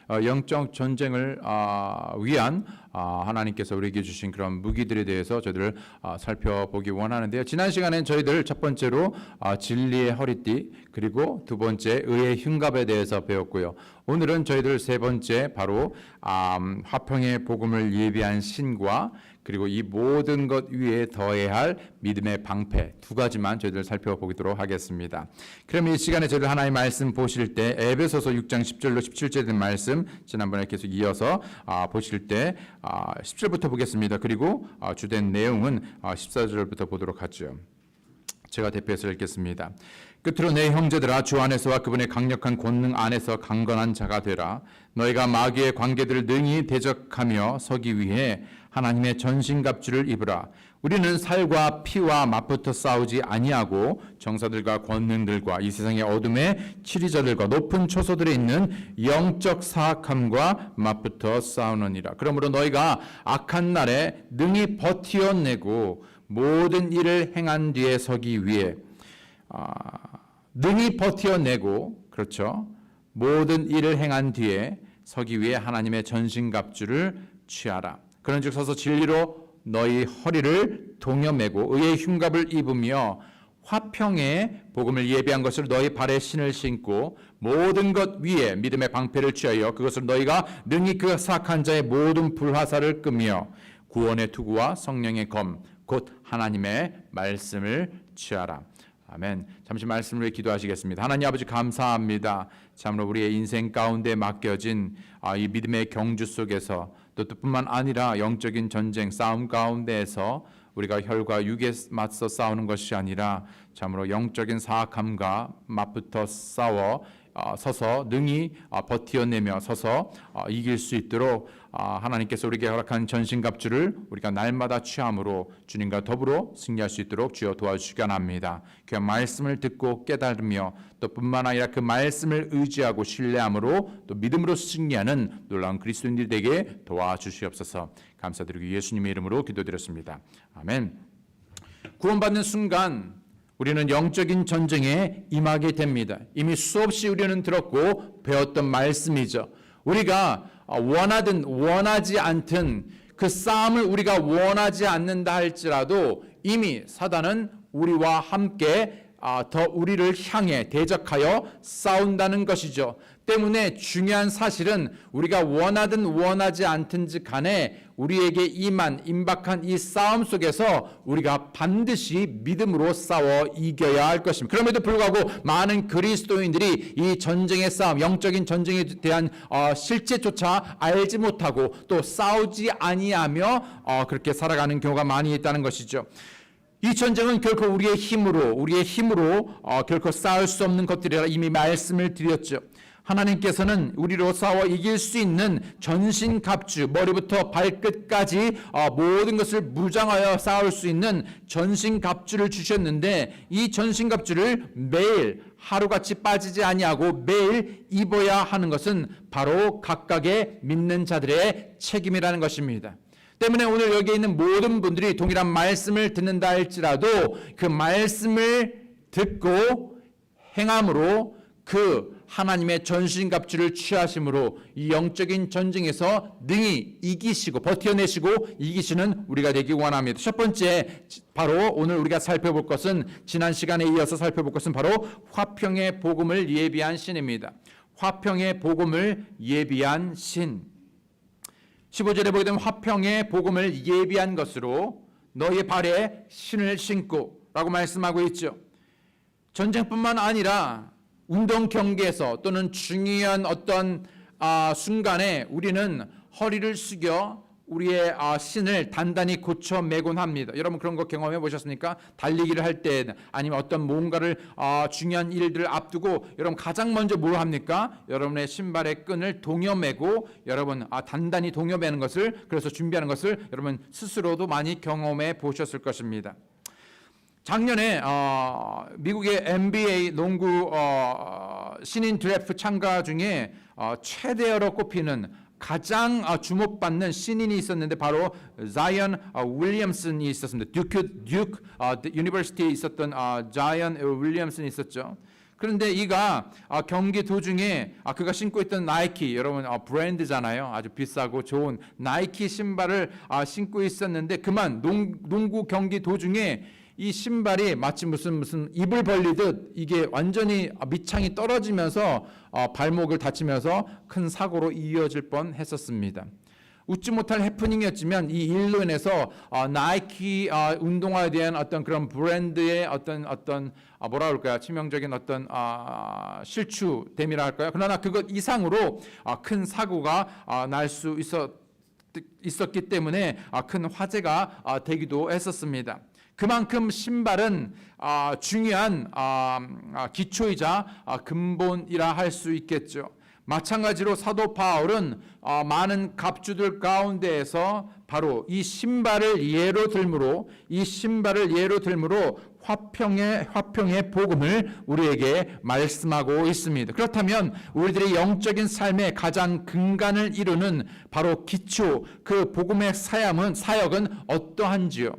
영적 전쟁을 위한 하나님께서 우리에게 주신 그런 무기들에 대해서 저희들 살펴보기 원하는데요. 지난 시간엔 저희들 첫 번째로 진리의 허리띠, 그리고 두 번째 의의 흉갑에 대해서 배웠고요. 오늘은 저희들 세 번째 바로 화평의 복음을 예비한 신과 그리고 이 모든 것 위에 더해야 할 믿음의 방패, 두 가지만 저희들 살펴보도록 하겠습니다. 그럼 이 시간에 저희들 하나님의 말씀 보실 때 에베소서 6장 10절로 17절에 된 말씀 지난번에 계속 이어서 보실 때 10절부터 보겠습니다. 그리고 주된 내용은 14절부터 보도록 하죠. 제가 대표해서 읽겠습니다. 끝으로 내 형제들아, 주 안에서와 그분의 강력한 권능 안에서 강건한 자가 되라. 너희가 마귀의 관계들을 능히 대적하며 서기 위해 하나님의 전신갑주를 입으라. 우리는 살과 피와 맞붙어 싸우지 아니하고 정사들과 권능들과 이 세상의 어둠의 치리자들과 높은 초소들에 있는 영적 사악함과 맞붙어 싸우느니라. 그러므로 너희가 악한 날에 능히 버티어내고 모든 일을 행한 뒤에 서기 위해 능히 버티어내고, 그렇죠, 모든 일을 행한 뒤에 서기 위해 하나님의 전신갑주를 취하라. 그런즉 서서 진리로 너희 허리를 동여매고 의의 흉갑을 입으며 화평의 복음을 예비한 것을 너희 발에 신을 신고 모든 것 위에 믿음의 방패를 취하여 그것을 너희가 능히 그 사악한 자의 모든 불화살을 끄며 구원의 투구와 성령의 검 곧 하나님의 말씀을 취하라. 아멘. 잠시 말씀을 위해 기도하시겠습니다. 하나님 아버지, 감사합니다. 참으로 우리의 인생 가운데 맡겨진 이 믿음의 경주 속에서 또 뿐만 아니라 영적인 전쟁 싸움 가운데에서 우리가 혈과 육에 맞서 싸우는 것이 아니라 참으로 영적인 사악함과 맞붙어 싸워 서서 능히 버티어내며 서서 이길 수 있도록 하나님께서 우리에게 허락한 전신갑주를 우리가 날마다 취함으로 주님과 더불어 승리할 수 있도록 주여 도와주시기 원합니다. 그 말씀을 듣고 깨달으며 또 뿐만 아니라 그 말씀을 의지하고 신뢰함으로 또 믿음으로 승리하는 놀라운 그리스도인들이 되게 도와주시옵소서. 감사드리고 예수님의 이름으로 기도드렸습니다. 아멘. 구원받는 순간 우리는 영적인 전쟁에 임하게 됩니다. 이미 수없이 우리는 들었고 배웠던 말씀이죠. 우리가 원하든 원하지 않든 그 싸움을 우리가 원하지 않는다 할지라도 이미 사단은 우리와 함께 더 우리를 향해 대적하여 싸운다는 것이죠. 때문에 중요한 사실은 우리가 원하든 원하지 않든지 간에 우리에게 임박한 이 싸움 속에서 우리가 반드시 믿음으로 싸워 이겨야 할 것입니다. 그럼에도 불구하고 많은 그리스도인들이 이 전쟁의 싸움, 영적인 전쟁에 대한 실제조차 알지 못하고 또 싸우지 아니하며 그렇게 살아가는 경우가 많이 있다는 것이죠. 이 전쟁은 결코 우리의 힘으로 결코 싸울 수 없는 것들이라 이미 말씀을 드렸죠. 하나님께서는 우리로 싸워 이길 수 있는 전신갑주, 머리부터 발끝까지 모든 것을 무장하여 싸울 수 있는 전신갑주를 주셨는데 이 전신갑주를 매일 하루같이 빠지지 아니하고 매일 입어야 하는 것은 바로 각각의 믿는 자들의 책임이라는 것입니다. 때문에 오늘 여기에 있는 모든 분들이 동일한 말씀을 듣는다 할지라도 그 말씀을 듣고 행함으로 그 하나님의 전신갑주를 취하심으로 이 영적인 전쟁에서 능히 이기시고 버텨내시고 이기시는 우리가 되기 원합니다. 첫 번째, 바로 오늘 우리가 살펴볼 것은, 지난 시간에 이어서 살펴볼 것은 바로 화평의 복음을 예비한 신입니다. 화평의 복음을 예비한 신. 15절에 보게 되면 화평의 복음을 예비한 것으로 너의 발에 신을 신고 라고 말씀하고 있죠. 전쟁뿐만 아니라 운동 경기에서 또는 중요한 어떤 순간에 우리는 허리를 숙여 우리의 신을 단단히 고쳐 매곤 합니다. 여러분 그런 거 경험해 보셨습니까? 달리기를 할 때 아니면 어떤 뭔가를 중요한 일들을 앞두고 여러분 가장 먼저 뭘 합니까? 여러분의 신발의 끈을 동여매고 여러분 단단히 동여매는 것을, 그래서 준비하는 것을 여러분 스스로도 많이 경험해 보셨을 것입니다. 작년에 미국의 NBA 농구 신인 드래프트 참가 중에 최대어로 꼽히는 가장 주목받는 신인이 있었는데 바로 자이언 윌리엄슨이 있었습니다. 듀크 유니버시티에 있었던 자이언 윌리엄슨이 있었죠. 그런데 이가 경기 도중에 그가 신고 있던 나이키, 여러분 브랜드잖아요. 아주 비싸고 좋은 나이키 신발을 신고 있었는데 그만 농구 경기 도중에 이 신발이 마치 무슨 입을 벌리듯 이게 완전히 밑창이 떨어지면서 발목을 다치면서 큰 사고로 이어질 뻔했었습니다. 웃지 못할 해프닝이었지만 이 일로 인해서 나이키 운동화에 대한 어떤 그런 브랜드의 어떤 뭐라 그럴까요? 치명적인 어떤 실추됨이라 할까요? 그러나 그것 이상으로 큰 사고가 날 수 있었기 때문에 큰 화제가 되기도 했었습니다. 그만큼 신발은 중요한 기초이자 근본이라 할 수 있겠죠. 마찬가지로 사도 바울은 많은 갑주들 가운데에서 바로 이 신발을 예로 들므로 화평의 복음을 우리에게 말씀하고 있습니다. 그렇다면 우리들의 영적인 삶의 가장 근간을 이루는 바로 기초, 그 복음의 사역은 어떠한지요?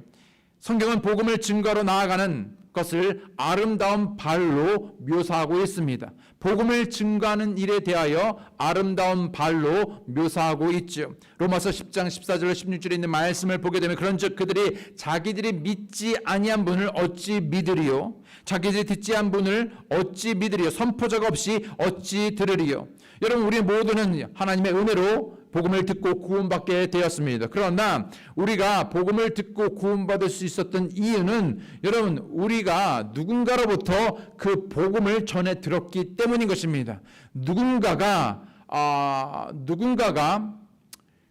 성경은 복음을 증거로 나아가는 것을 아름다운 발로 묘사하고 있습니다. 복음을 증거하는 일에 대하여 아름다운 발로 묘사하고 있죠. 로마서 10장 14절 16절에 있는 말씀을 보게 되면 그런즉 그들이 자기들이 믿지 아니한 분을 어찌 믿으리요? 자기들이 듣지 않은 분을 어찌 믿으리요? 선포자가 없이 어찌 들으리요? 여러분, 우리 모두는 하나님의 은혜로 복음을 듣고 구원받게 되었습니다. 그러나 우리가 복음을 듣고 구원받을 수 있었던 이유는 여러분, 우리가 누군가로부터 그 복음을 전해 들었기 때문인 것입니다. 누군가가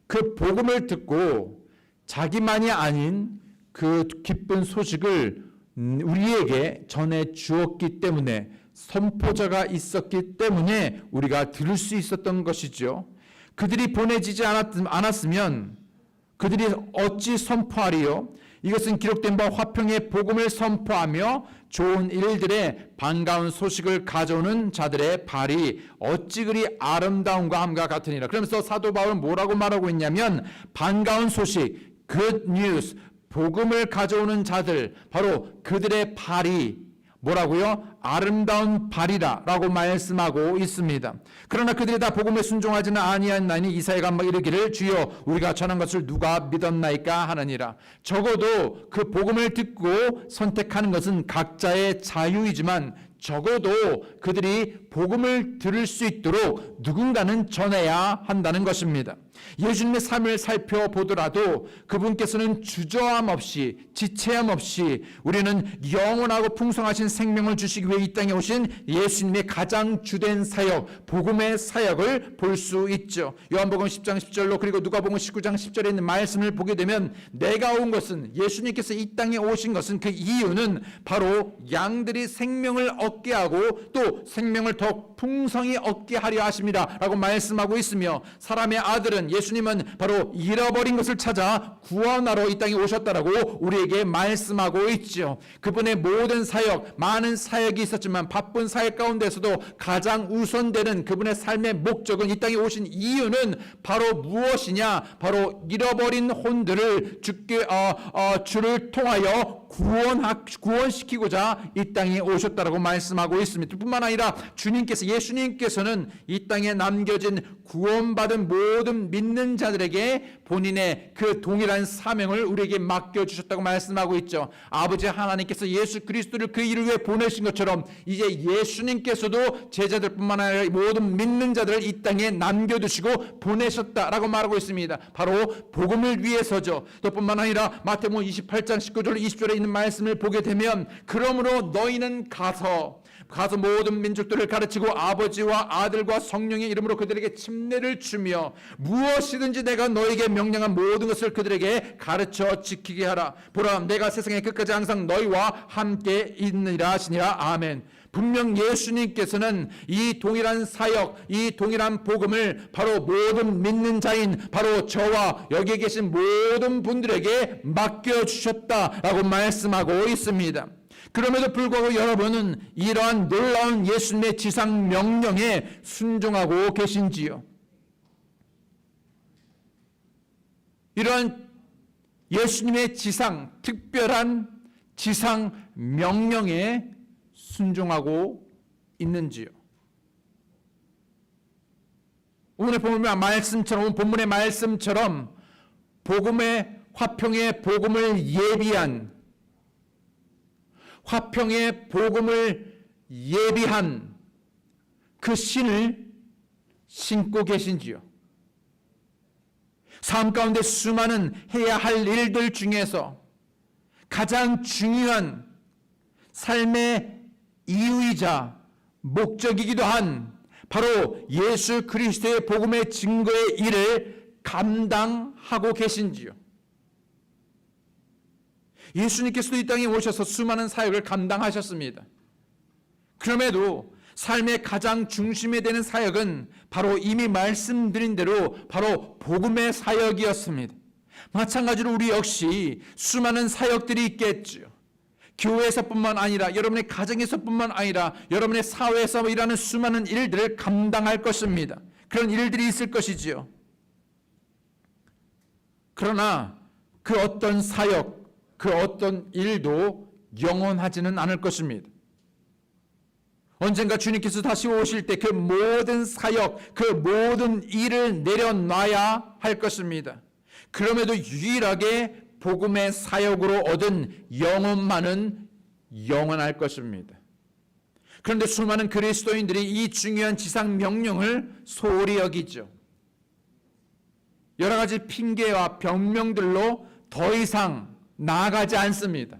그 복음을 듣고 자기만이 아닌 그 기쁜 소식을 우리에게 전해 주었기 때문에, 선포자가 있었기 때문에 우리가 들을 수 있었던 것이죠. 그들이 보내지지 않았으면 그들이 어찌 선포하리요? 이것은 기록된 바 화평의 복음을 선포하며 좋은 일들의 반가운 소식을 가져오는 자들의 발이 어찌 그리 아름다움과 함과 같으니라. 그러면서 사도 바울은 뭐라고 말하고 있냐면 반가운 소식, good news, 복음을 가져오는 자들, 바로 그들의 발이 뭐라고요? 아름다운 발이라 라고 말씀하고 있습니다. 그러나 그들이 다 복음에 순종하지는 아니하나니 이사야가 이르기를 주여 우리가 전한 것을 누가 믿었나이까 하느니라. 적어도 그 복음을 듣고 선택하는 것은 각자의 자유이지만 적어도 그들이 복음을 들을 수 있도록 누군가는 전해야 한다는 것입니다. 예수님의 삶을 살펴보더라도 그분께서는 주저함 없이 지체함 없이 우리는 영원하고 풍성하신 생명을 주시기 위해 이 땅에 오신 예수님의 가장 주된 사역, 복음의 사역을 볼 수 있죠. 요한복음 10장 10절로 그리고 누가복음 19장 10절에 있는 말씀을 보게 되면 내가 온 것은, 예수님께서 이 땅에 오신 것은 그 이유는 바로 양들이 생명을 얻게 하고 또 생명을 더 풍성히 얻게 하려 하십니다 라고 말씀하고 있으며, 사람의 아들은, 예수님은 바로 잃어버린 것을 찾아 구원하러 이 땅에 오셨다라고 우리에게 말씀하고 있죠. 그분의 모든 사역, 많은 사역이 있었지만 바쁜 사역 가운데서도 가장 우선되는 그분의 삶의 목적은, 이 땅에 오신 이유는 바로 무엇이냐? 바로 잃어버린 혼들을 주를 통하여 구원시키고자 이 땅에 오셨다라고 말씀하고 있습니다. 뿐만 아니라 예수님께서는 이 땅에 남겨진 구원받은 모든 믿는 자들에게 본인의 그 동일한 사명을 우리에게 맡겨주셨다고 말씀하고 있죠. 아버지 하나님께서 예수 그리스도를 그 일을 위해 보내신 것처럼 이제 예수님께서도 제자들뿐만 아니라 모든 믿는 자들을 이 땅에 남겨두시고 보내셨다라고 말하고 있습니다. 바로 복음을 위해서죠. 또 뿐만 아니라 마태복음 28장 19절 20절에 있는 말씀을 보게 되면 그러므로 너희는 가서 모든 민족들을 가르치고 아버지와 아들과 성령의 이름으로 그들에게 침례를 주며 무엇이든지 내가 너에게 명령한 모든 것을 그들에게 가르쳐 지키게 하라. 보라, 내가 세상의 끝까지 항상 너희와 함께 있느니라 하시니라. 아멘. 분명 예수님께서는 이 동일한 사역, 이 동일한 복음을 바로 모든 믿는 자인 바로 저와 여기 계신 모든 분들에게 맡겨주셨다라고 말씀하고 있습니다. 그럼에도 불구하고 여러분은 이러한 놀라운 예수님의 지상 명령에 순종하고 계신지요? 이러한 예수님의 특별한 지상 명령에 순종하고 있는지요? 오늘 본문의 말씀처럼 복음의 화평의 복음을 예비한 그 신을 신고 계신지요? 삶 가운데 수많은 해야 할 일들 중에서 가장 중요한 삶의 이유이자 목적이기도 한 바로 예수 그리스도의 복음의 증거의 일을 감당하고 계신지요? 예수님께서도 이 땅에 오셔서 수많은 사역을 감당하셨습니다. 그럼에도 삶의 가장 중심에 되는 사역은 바로 이미 말씀드린 대로 바로 복음의 사역이었습니다. 마찬가지로 우리 역시 수많은 사역들이 있겠죠. 교회에서뿐만 아니라 여러분의 가정에서뿐만 아니라 여러분의 사회에서 일하는 수많은 일들을 감당할 것입니다. 그런 일들이 있을 것이지요. 그러나 그 어떤 사역, 그 어떤 일도 영원하지는 않을 것입니다. 언젠가 주님께서 다시 오실 때 그 모든 사역, 그 모든 일을 내려놔야 할 것입니다. 그럼에도 유일하게 복음의 사역으로 얻은 영혼만은 영원할 것입니다. 그런데 수많은 그리스도인들이 이 중요한 지상 명령을 소홀히 여기죠. 여러 가지 핑계와 변명들로 더 이상 나아가지 않습니다.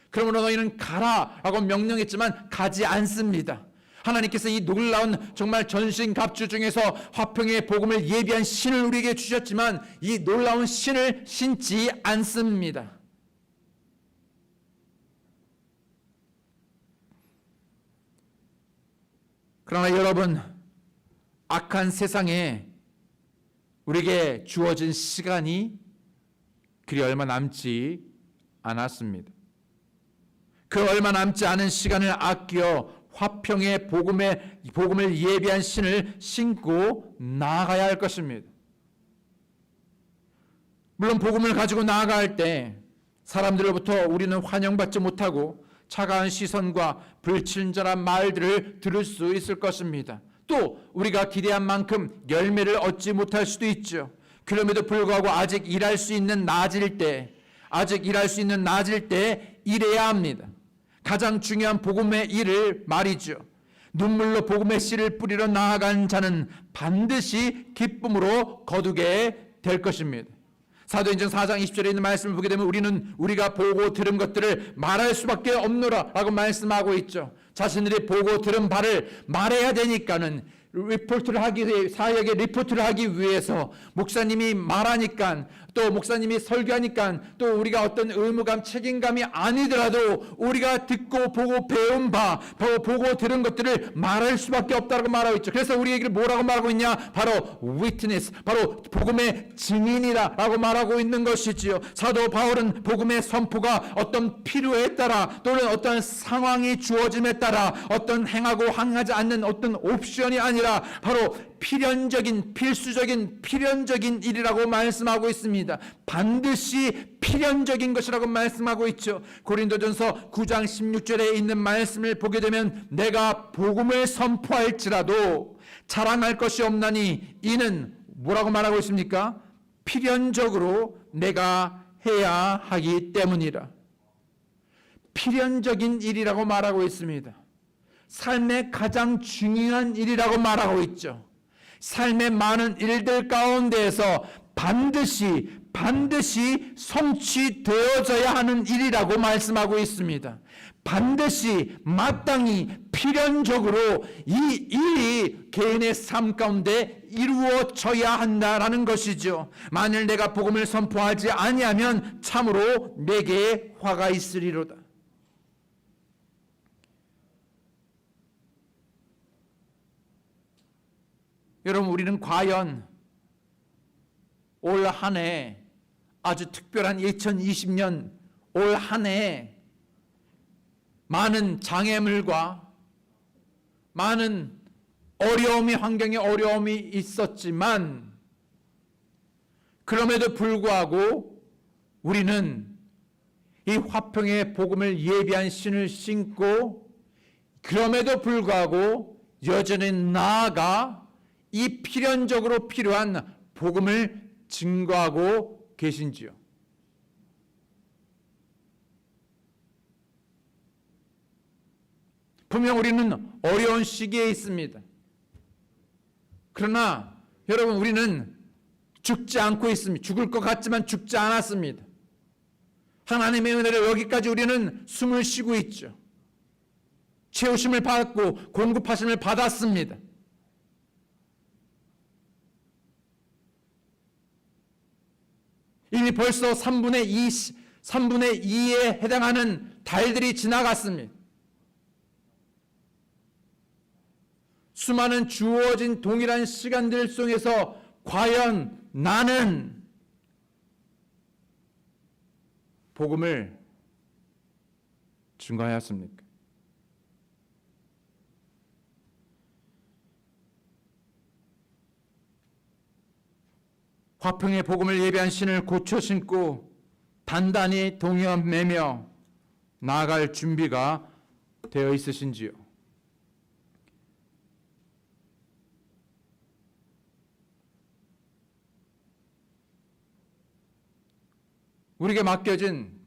그러므로 너희는 가라라고 명령했지만 가지 않습니다. 하나님께서 이 놀라운 정말 전신갑주 중에서 화평의 복음을 예비한 신을 우리에게 주셨지만 이 놀라운 신을 신지 않습니다. 그러나 여러분, 악한 세상에 우리에게 주어진 시간이 그리 얼마 남지 않았습니다. 그 얼마 남지 않은 시간을 아껴 화평의 복음을 예비한 신을 신고 나아가야 할 것입니다. 물론 복음을 가지고 나아갈 때 사람들로부터 우리는 환영받지 못하고 차가운 시선과 불친절한 말들을 들을 수 있을 것입니다. 또 우리가 기대한 만큼 열매를 얻지 못할 수도 있죠. 그럼에도 불구하고 아직 일할 수 있는 낮일 때 일해야 합니다. 가장 중요한 복음의 일을 말이죠. 눈물로 복음의 씨를 뿌리러 나아간 자는 반드시 기쁨으로 거두게 될 것입니다. 사도행전 4장 20절에 있는 말씀을 보게 되면 우리가 보고 들은 것들을 말할 수밖에 없노라 라고 말씀하고 있죠. 자신들이 보고 들은 바를 말해야 되니까는 사역에 리포트를 하기 위해서 목사님이 말하니까 또 목사님이 설교하니까 또 우리가 어떤 의무감, 책임감이 아니더라도 우리가 듣고 보고 배운 바, 보고 들은 것들을 말할 수밖에 없다고 말하고 있죠. 그래서 우리에게 뭐라고 말하고 있냐? 바로 witness, 바로 복음의 증인이라고 말하고 있는 것이지요. 사도 바울은 복음의 선포가 어떤 필요에 따라 또는 어떤 상황이 주어짐에 따라 어떤 행하고 행하지 않는 어떤 옵션이 아니라 바로 필수적인 필연적인 일이라고 말씀하고 있습니다. 반드시 필연적인 것이라고 말씀하고 있죠. 고린도전서 9장 16절에 있는 말씀을 보게 되면 내가 복음을 선포할지라도 자랑할 것이 없나니 이는 뭐라고 말하고 있습니까? 필연적으로 내가 해야 하기 때문이라. 필연적인 일이라고 말하고 있습니다. 삶의 가장 중요한 일이라고 말하고 있죠. 삶의 많은 일들 가운데에서 반드시 성취되어져야 하는 일이라고 말씀하고 있습니다. 반드시 마땅히 필연적으로 이 일이 개인의 삶 가운데 이루어져야 한다라는 것이죠. 만일 내가 복음을 선포하지 아니하면 참으로 내게 화가 있으리로다. 여러분, 우리는 과연 올 한 해 아주 특별한 2020년 올 한 해 많은 장애물과 많은 환경에 어려움이 있었지만 그럼에도 불구하고 우리는 이 화평의 복음을 예비한 신을 신고 그럼에도 불구하고 여전히 나아가 이 필연적으로 필요한 복음을 증거하고 계신지요? 분명 우리는 어려운 시기에 있습니다. 그러나 여러분, 우리는 죽지 않고 있습니다. 죽을 것 같지만 죽지 않았습니다. 하나님의 은혜로 여기까지 우리는 숨을 쉬고 있죠. 채우심을 받고 공급하심을 받았습니다. 이미 벌써 3분의 2에 해당하는 달들이 지나갔습니다. 수많은 주어진 동일한 시간들 속에서 과연 나는 복음을 증거하였습니까? 화평의 복음을 예비한 신을 고쳐 신고 단단히 동여매며 나아갈 준비가 되어 있으신지요? 우리에게 맡겨진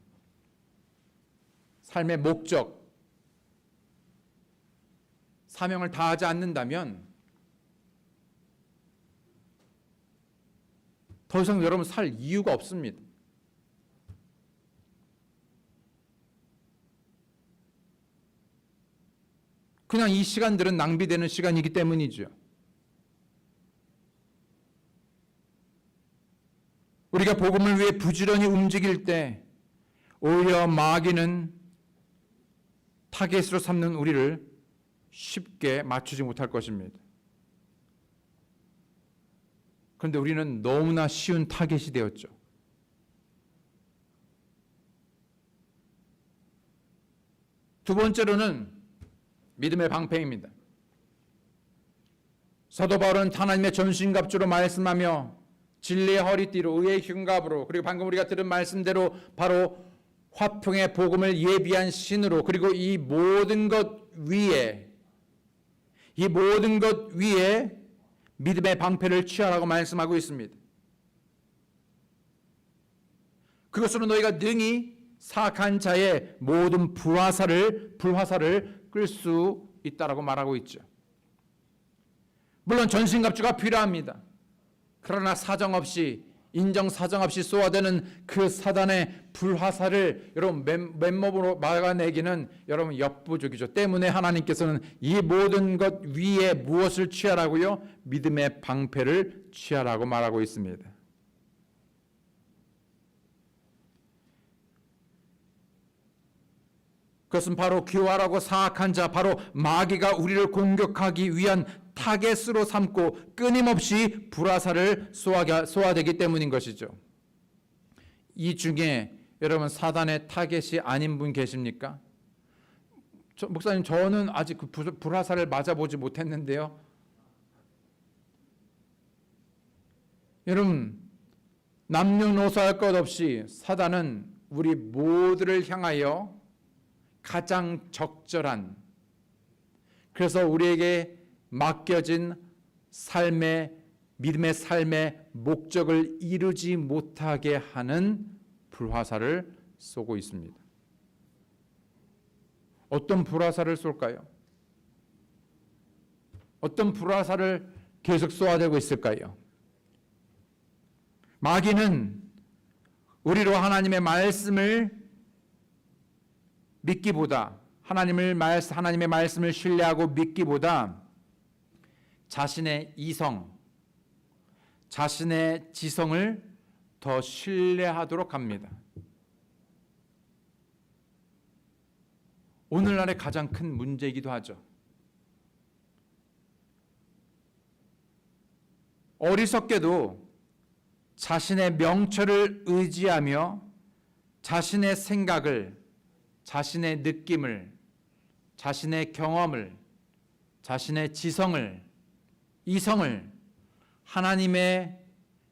삶의 목적, 사명을 다하지 않는다면 더 이상 여러분 살 이유가 없습니다. 그냥 이 시간들은 낭비되는 시간이기 때문이죠. 우리가 복음을 위해 부지런히 움직일 때 오히려 마귀는 타겟으로 삼는 우리를 쉽게 맞추지 못할 것입니다. 그런데 우리는 너무나 쉬운 타겟이 되었죠. 두 번째로는 믿음의 방패입니다. 사도 바울은 하나님의 전신갑주로 말씀하며 진리의 허리띠로 의의 흉갑으로, 그리고 방금 우리가 들은 말씀대로 바로 화평의 복음을 예비한 신으로, 그리고 이 모든 것 위에 믿음의 방패를 취하라고 말씀하고 있습니다. 그것으로 너희가 능히 사악한 자의 모든 불화살을 끌 수 있다라고 말하고 있죠. 물론 전신갑주가 필요합니다. 그러나 사정없이, 인정사정없이 쏘아대는 그 사단의 불화살을 여러분 맨몸으로 막아내기는 여러분 역부족이죠. 때문에 하나님께서는 이 모든 것 위에 무엇을 취하라고요? 믿음의 방패를 취하라고 말하고 있습니다. 그것은 바로 교활하고 사악한 자, 바로 마귀가 우리를 공격하기 위한 타겟으로 삼고 끊임없이 불화살을 쏘아대기 때문인 것이죠. 이 중에 여러분 사단의 타겟이 아닌 분 계십니까? 목사님, 저는 아직 그 불화살을 맞아보지 못했는데요. 여러분, 남녀노소할 것 없이 사단은 우리 모두를 향하여 가장 적절한, 그래서 우리에게 맡겨진 믿음의 삶의 목적을 이루지 못하게 하는 불화살을 쏘고 있습니다. 어떤 불화살을 쏠까요? 어떤 불화살을 계속 쏘아대고 있을까요? 마귀는 우리로 하나님의 말씀을 믿기보다, 하나님의 말씀을 신뢰하고 믿기보다 자신의 이성, 자신의 지성을 더 신뢰하도록 합니다. 오늘날의 가장 큰 문제이기도 하죠. 어리석게도 자신의 명철을 의지하며 자신의 생각을, 자신의 느낌을, 자신의 경험을, 자신의 지성을, 이성을 하나님의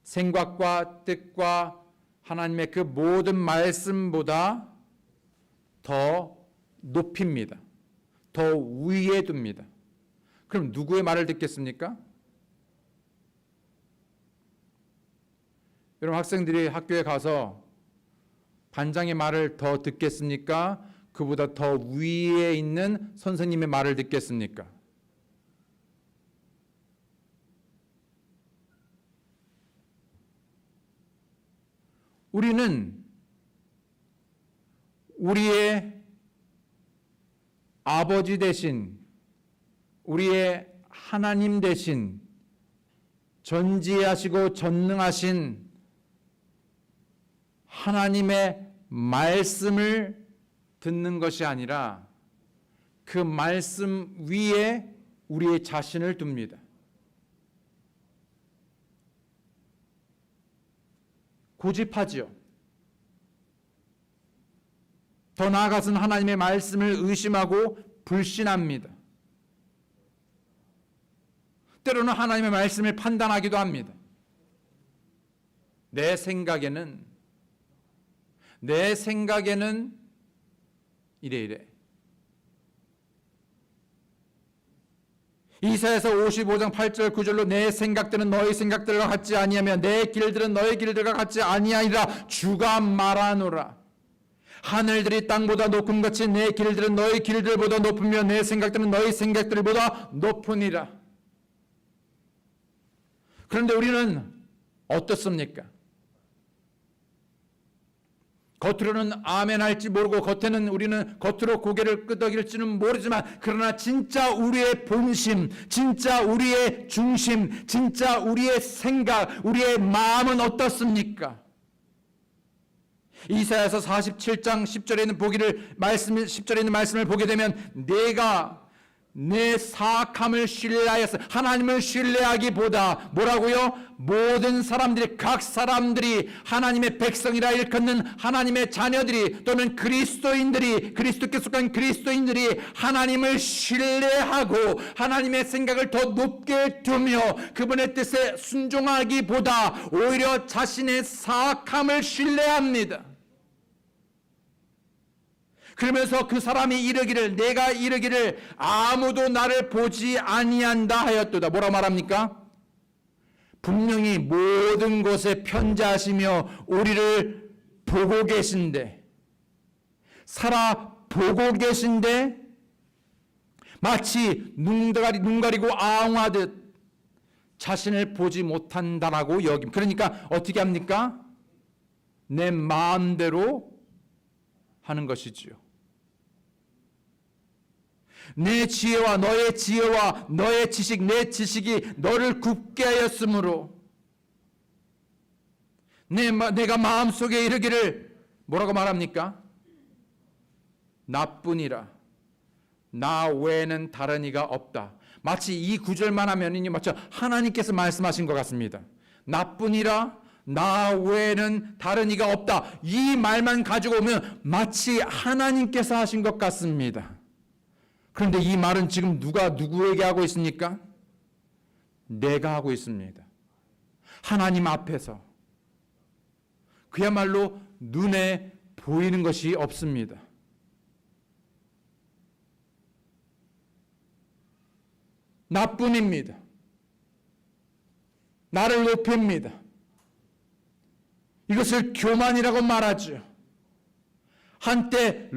생각과 뜻과 하나님의 그 모든 말씀보다 더 높입니다. 더 위에 둡니다. 그럼 누구의 말을 듣겠습니까? 여러분, 학생들이 학교에 가서 반장의 말을 더 듣겠습니까? 그보다 더 위에 있는 선생님의 말을 듣겠습니까? 우리는 우리의 아버지 대신, 우리의 하나님 대신 전지하시고 전능하신 하나님의 말씀을 듣는 것이 아니라 그 말씀 위에 우리의 자신을 둡니다. 고집하지요. 더 나아가서는 하나님의 말씀을 의심하고 불신합니다. 때로는 하나님의 말씀을 판단하기도 합니다. 내 생각에는 이래. 이사야서 55장 8절 9절로 내 생각들은 너희 생각들과 같지 아니하며 내 길들은 너희 길들과 같지 아니하리라 주가 말하노라. 하늘들이 땅보다 높음 같이 내 길들은 너희 길들보다 높으며 내 생각들은 너희 생각들보다 높으니라. 그런데 우리는 어떻습니까? 겉으로는 아멘 할지 모르고 우리는 겉으로 고개를 끄덕일지는 모르지만 그러나 진짜 우리의 본심, 진짜 우리의 중심, 진짜 우리의 생각, 우리의 마음은 어떻습니까? 이사야서 47장 10절에 있는 10절에 있는 말씀을 보게 되면 내가 내 사악함을 신뢰하여서 하나님을 신뢰하기보다 뭐라고요? 모든 사람들이 각 사람들이 하나님의 백성이라 일컫는 하나님의 자녀들이 또는 그리스도께 속한 그리스도인들이 하나님을 신뢰하고 하나님의 생각을 더 높게 두며 그분의 뜻에 순종하기보다 오히려 자신의 사악함을 신뢰합니다. 그러면서 그 사람이 내가 이르기를 아무도 나를 보지 아니한다 하였도다. 뭐라 말합니까? 분명히 모든 곳에 편재하시며 우리를 보고 계신데, 살아보고 계신데 마치 눈 가리고 아웅하듯 자신을 보지 못한다라고 여김. 그러니까 어떻게 합니까? 내 마음대로 하는 것이지요. 내 지혜와 너의 지식, 내 지식이 너를 굽게 하였으므로 내가 마음속에 이르기를 뭐라고 말합니까? 나뿐이라 나 외에는 다른 이가 없다. 마치 이 구절만 하면요, 마치 하나님께서 말씀하신 것 같습니다. 나뿐이라 나 외에는 다른 이가 없다. 이 말만 가지고 오면 마치 하나님께서 하신 것 같습니다. 그런데 이 말은 지금 누가 누구에게 하고 있습니까? 내가 하고 있습니다. 하나님 앞에서. 그야말로 눈에 보이는 것이 없습니다. 나뿐입니다. 나를 높입니다. 이것을 교만이라고 말하죠. 한때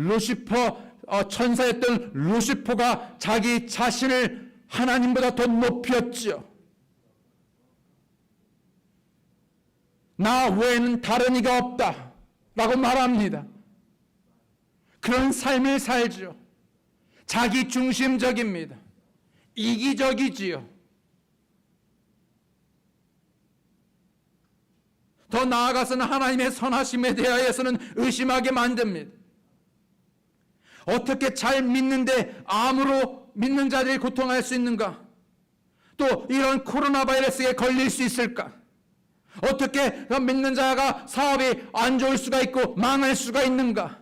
천사였던 루시퍼가 자기 자신을 하나님보다 더 높였죠. 나 외에는 다른 이가 없다 라고 말합니다. 그런 삶을 살죠. 자기 중심적입니다. 이기적이지요. 더 나아가서는 하나님의 선하심에 대하여서는 의심하게 만듭니다. 어떻게 잘 믿는데 암으로 믿는 자들이 고통할 수 있는가? 또 이런 코로나 바이러스에 걸릴 수 있을까? 어떻게 믿는 자가 사업이 안 좋을 수가 있고 망할 수가 있는가?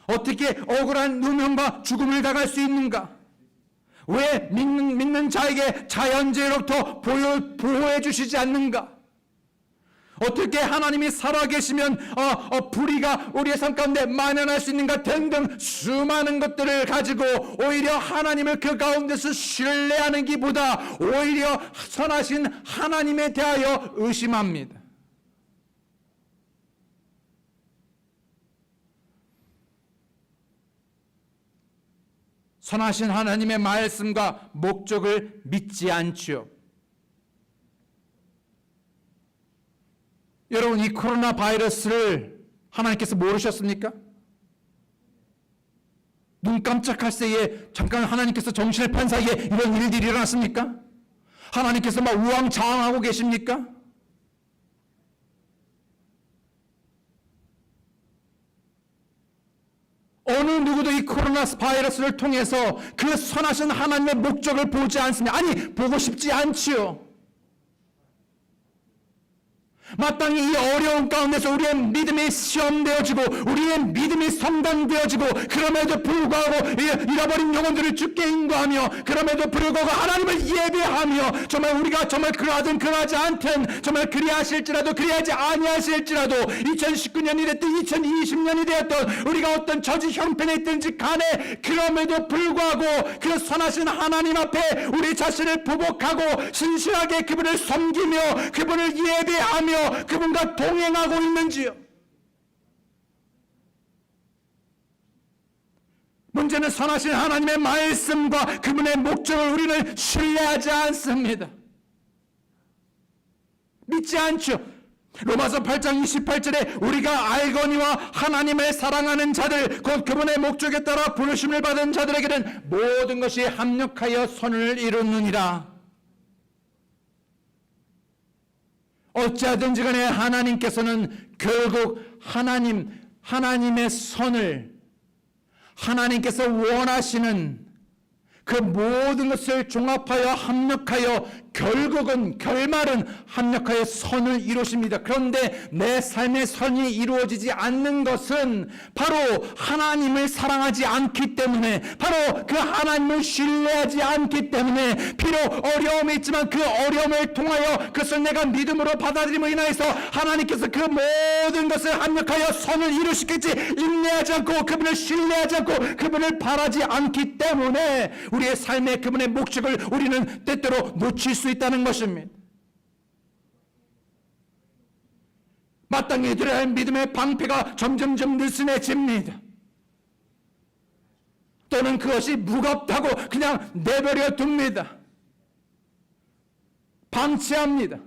어떻게 억울한 누명과 죽음을 당할 수 있는가? 왜 믿는 자에게 자연재해로부터 보호해 주시지 않는가? 어떻게 하나님이 살아계시면 불의가 우리의 삶 가운데 만연할 수 있는가 등등 수많은 것들을 가지고 오히려 하나님을 그 가운데서 신뢰하는 기보다 오히려 선하신 하나님에 대하여 의심합니다. 선하신 하나님의 말씀과 목적을 믿지 않지요. 여러분, 이 코로나 바이러스를 하나님께서 모르셨습니까? 눈 깜짝할 새에 잠깐 하나님께서 정신을 판 사이에 이런 일들이 일어났습니까? 하나님께서 막 우왕좌왕하고 계십니까? 어느 누구도 이 코로나 바이러스를 통해서 그 선하신 하나님의 목적을 보지 않습니다. 아니, 보고 싶지 않지요. 마땅히 이 어려운 가운데서 우리의 믿음이 시험되어지고 우리의 믿음이 성단되어지고 그럼에도 불구하고 잃어버린 영혼들을 주께 인도하며 그럼에도 불구하고 하나님을 예배하며 정말 우리가 정말 그러하든 그러하지 않든 정말 그리하실지라도 그리하지 아니하실지라도 2019년이 됐든 2020년이 되었든 우리가 어떤 저지 형편에 있든지 간에 그럼에도 불구하고 그 선하신 하나님 앞에 우리 자신을 부복하고 신실하게 그분을 섬기며 그분을 예배하며 그분과 동행하고 있는지요? 문제는 선하신 하나님의 말씀과 그분의 목적을 우리는 신뢰하지 않습니다. 믿지 않죠. 로마서 8장 28절에 우리가 알거니와 하나님을 사랑하는 자들 곧 그분의 목적에 따라 부르심을 받은 자들에게는 모든 것이 합력하여 선을 이루느니라. 어찌하든지 간에 하나님께서는 결국 하나님의 선을 하나님께서 원하시는 그 모든 것을 종합하여 합력하여 결말은 합력하여 선을 이루십니다. 그런데 내 삶의 선이 이루어지지 않는 것은 바로 하나님을 사랑하지 않기 때문에 바로 그 하나님을 신뢰하지 않기 때문에 비록 어려움이 있지만 그 어려움을 통하여 그것을 내가 믿음으로 받아들임으로 인하여서 하나님께서 그 모든 것을 합력하여 선을 이루시겠지 인내하지 않고 그분을 신뢰하지 않고 그분을 바라지 않기 때문에 우리의 삶의 그분의 목적을 우리는 때때로 놓칠 수 있다는 것입니다. 마땅히 드려야 할 믿음의 방패가 점점점 느슨해집니다. 또는 그것이 무겁다고 그냥 내버려 둡니다. 방치합니다.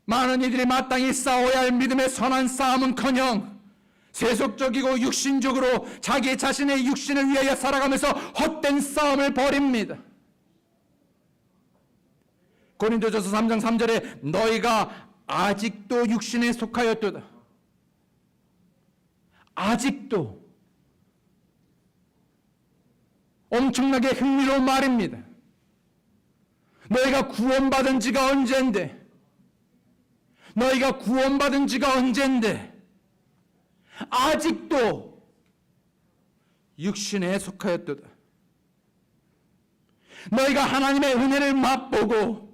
많은 이들이 마땅히 싸워야 할 믿음의 선한 싸움은커녕 세속적이고 육신적으로 자기 자신의 육신을 위하여 살아가면서 헛된 싸움을 벌입니다. 고린도전서 3장 3절에 너희가 아직도 육신에 속하였도다. 아직도 엄청나게 흥미로운 말입니다. 너희가 구원받은 지가 언젠데 너희가 구원받은 지가 언젠데 아직도 육신에 속하였도다. 너희가 하나님의 은혜를 맛보고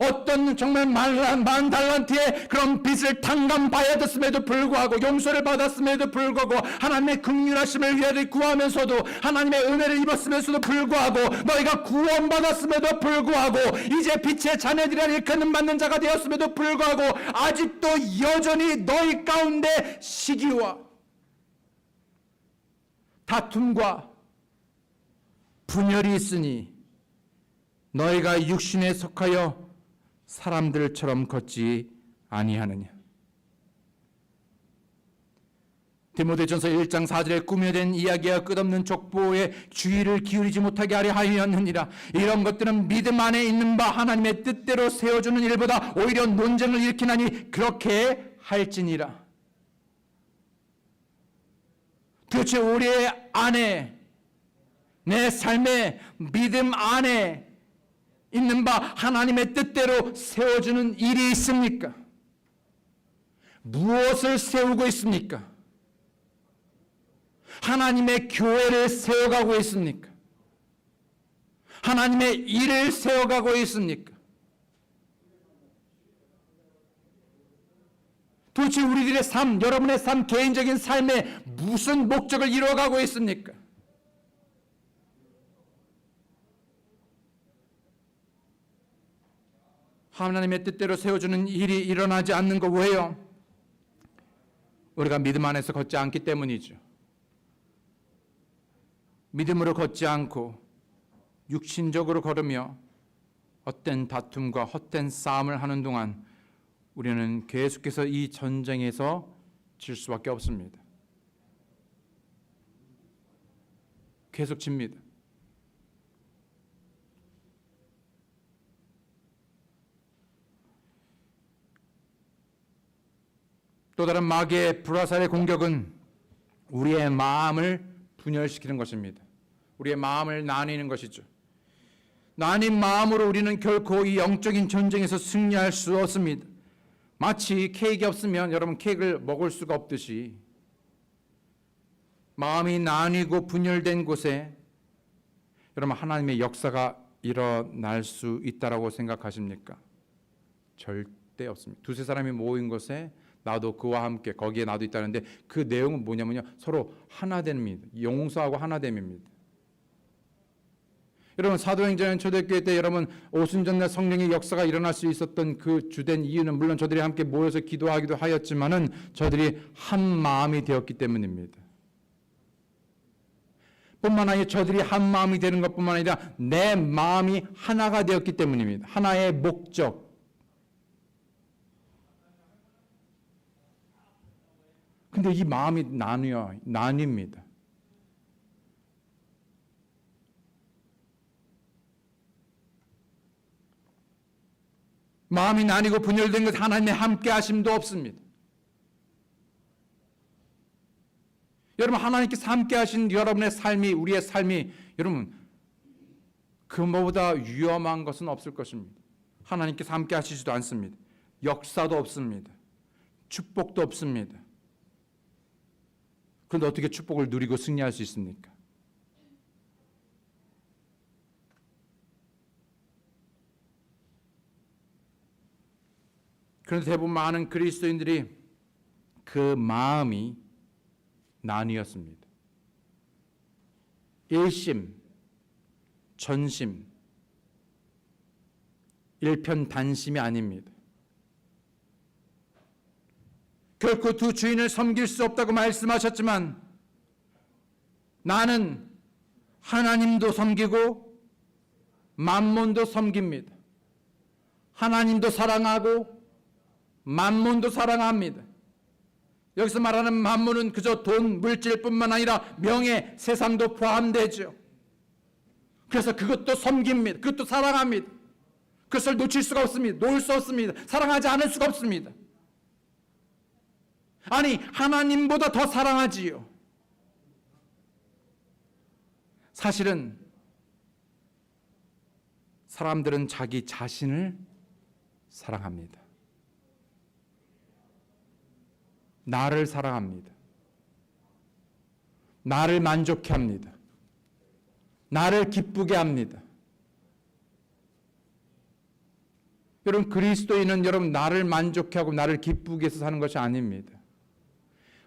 어떤 정말 만 달란트의 그런 빚을 탕감받았음에도 불구하고 용서를 받았음에도 불구하고 하나님의 긍휼하심을 위하여 구하면서도 하나님의 은혜를 입었으면서도 불구하고 너희가 구원받았음에도 불구하고 이제 빛의 자녀들이라 일컫는 받는 자가 되었음에도 불구하고 아직도 여전히 너희 가운데 시기와 다툼과 분열이 있으니 너희가 육신에 속하여 사람들처럼 걷지 아니하느냐. 디모데전서 1장 4절에 꾸며낸 이야기와 끝없는 족보에 주의를 기울이지 못하게 하려 하였느니라. 이런 것들은 믿음 안에 있는 바 하나님의 뜻대로 세워주는 일보다 오히려 논쟁을 일으키나니 그렇게 할지니라. 도대체 우리의 안에 내 삶의 믿음 안에 있는 바 하나님의 뜻대로 세워주는 일이 있습니까? 무엇을 세우고 있습니까? 하나님의 교회를 세워가고 있습니까? 하나님의 일을 세워가고 있습니까? 도대체 우리들의 삶, 여러분의 삶, 개인적인 삶에 무슨 목적을 이루어가고 있습니까? 하나님의 뜻대로 세워주는 일이 일어나지 않는 거 왜요? 우리가 믿음 안에서 걷지 않기 때문이죠. 믿음으로 걷지 않고 육신적으로 걸으며 헛된 다툼과 헛된 싸움을 하는 동안 우리는 계속해서 이 전쟁에서 질 수밖에 없습니다. 계속 집니다. 또 다른 마귀의 불화살의 공격은 우리의 마음을 분열시키는 것입니다. 우리의 마음을 나뉘는 것이죠. 나뉜 마음으로 우리는 결코 이 영적인 전쟁에서 승리할 수 없습니다. 마치 케이크 없으면 여러분 케이크를 먹을 수가 없듯이 마음이 나뉘고 분열된 곳에 여러분 하나님의 역사가 일어날 수 있다라고 생각하십니까? 절대 없습니다. 두세 사람이 모인 곳에 나도 그와 함께 거기에 나도 있다는데 그 내용은 뭐냐면요. 서로 하나됨입니다. 용서하고 하나됨입니다. 여러분 사도행전 초대교회 때 여러분 오순절날 성령의 역사가 일어날 수 있었던 그 주된 이유는 물론 저들이 함께 모여서 기도하기도 하였지만은 저들이 한 마음이 되었기 때문입니다. 뿐만 아니라 저들이 한 마음이 되는 것뿐만 아니라 내 마음이 하나가 되었기 때문입니다. 하나의 목적. 근데 이 마음이 나뉩니다. 마음이 나뉘고 분열된 것 하나님의 함께 하심도 없습니다. 여러분 하나님께서 함께 하신 여러분의 삶이 우리의 삶이 여러분 그 뭐보다 위험한 것은 없을 것입니다. 하나님께서 함께 하시지도 않습니다. 역사도 없습니다. 축복도 없습니다. 그런데 어떻게 축복을 누리고 승리할 수 있습니까? 그런데 대부분 많은 그리스도인들이 그 마음이 나뉘었습니다. 일심, 전심, 일편단심이 아닙니다. 결코 두 주인을 섬길 수 없다고 말씀하셨지만 나는 하나님도 섬기고 만몬도 섬깁니다. 하나님도 사랑하고 만몬도 사랑합니다. 여기서 말하는 만몬은 그저 돈, 물질뿐만 아니라 명예, 세상도 포함되죠. 그래서 그것도 섬깁니다. 그것도 사랑합니다. 그것을 놓칠 수가 없습니다. 놓을 수 없습니다. 사랑하지 않을 수가 없습니다. 아니 하나님보다 더 사랑하지요. 사실은 사람들은 자기 자신을 사랑합니다. 나를 사랑합니다. 나를 만족해 합니다. 나를 기쁘게 합니다. 여러분 그리스도인은 여러분 나를 만족해 하고 나를 기쁘게 해서 사는 것이 아닙니다.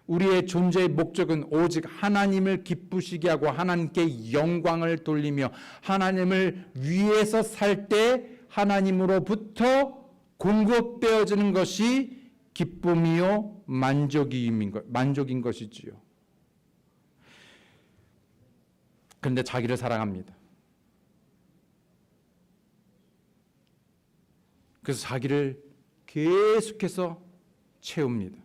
우리의 존재의 목적은 오직 하나님을 기쁘시게 하고 하나님께 영광을 돌리며 하나님을 위해서 살 때 하나님으로부터 공급되어지는 것이 기쁨이요 만족인 것이지요. 그런데 자기를 사랑합니다. 그래서 자기를 계속해서 채웁니다.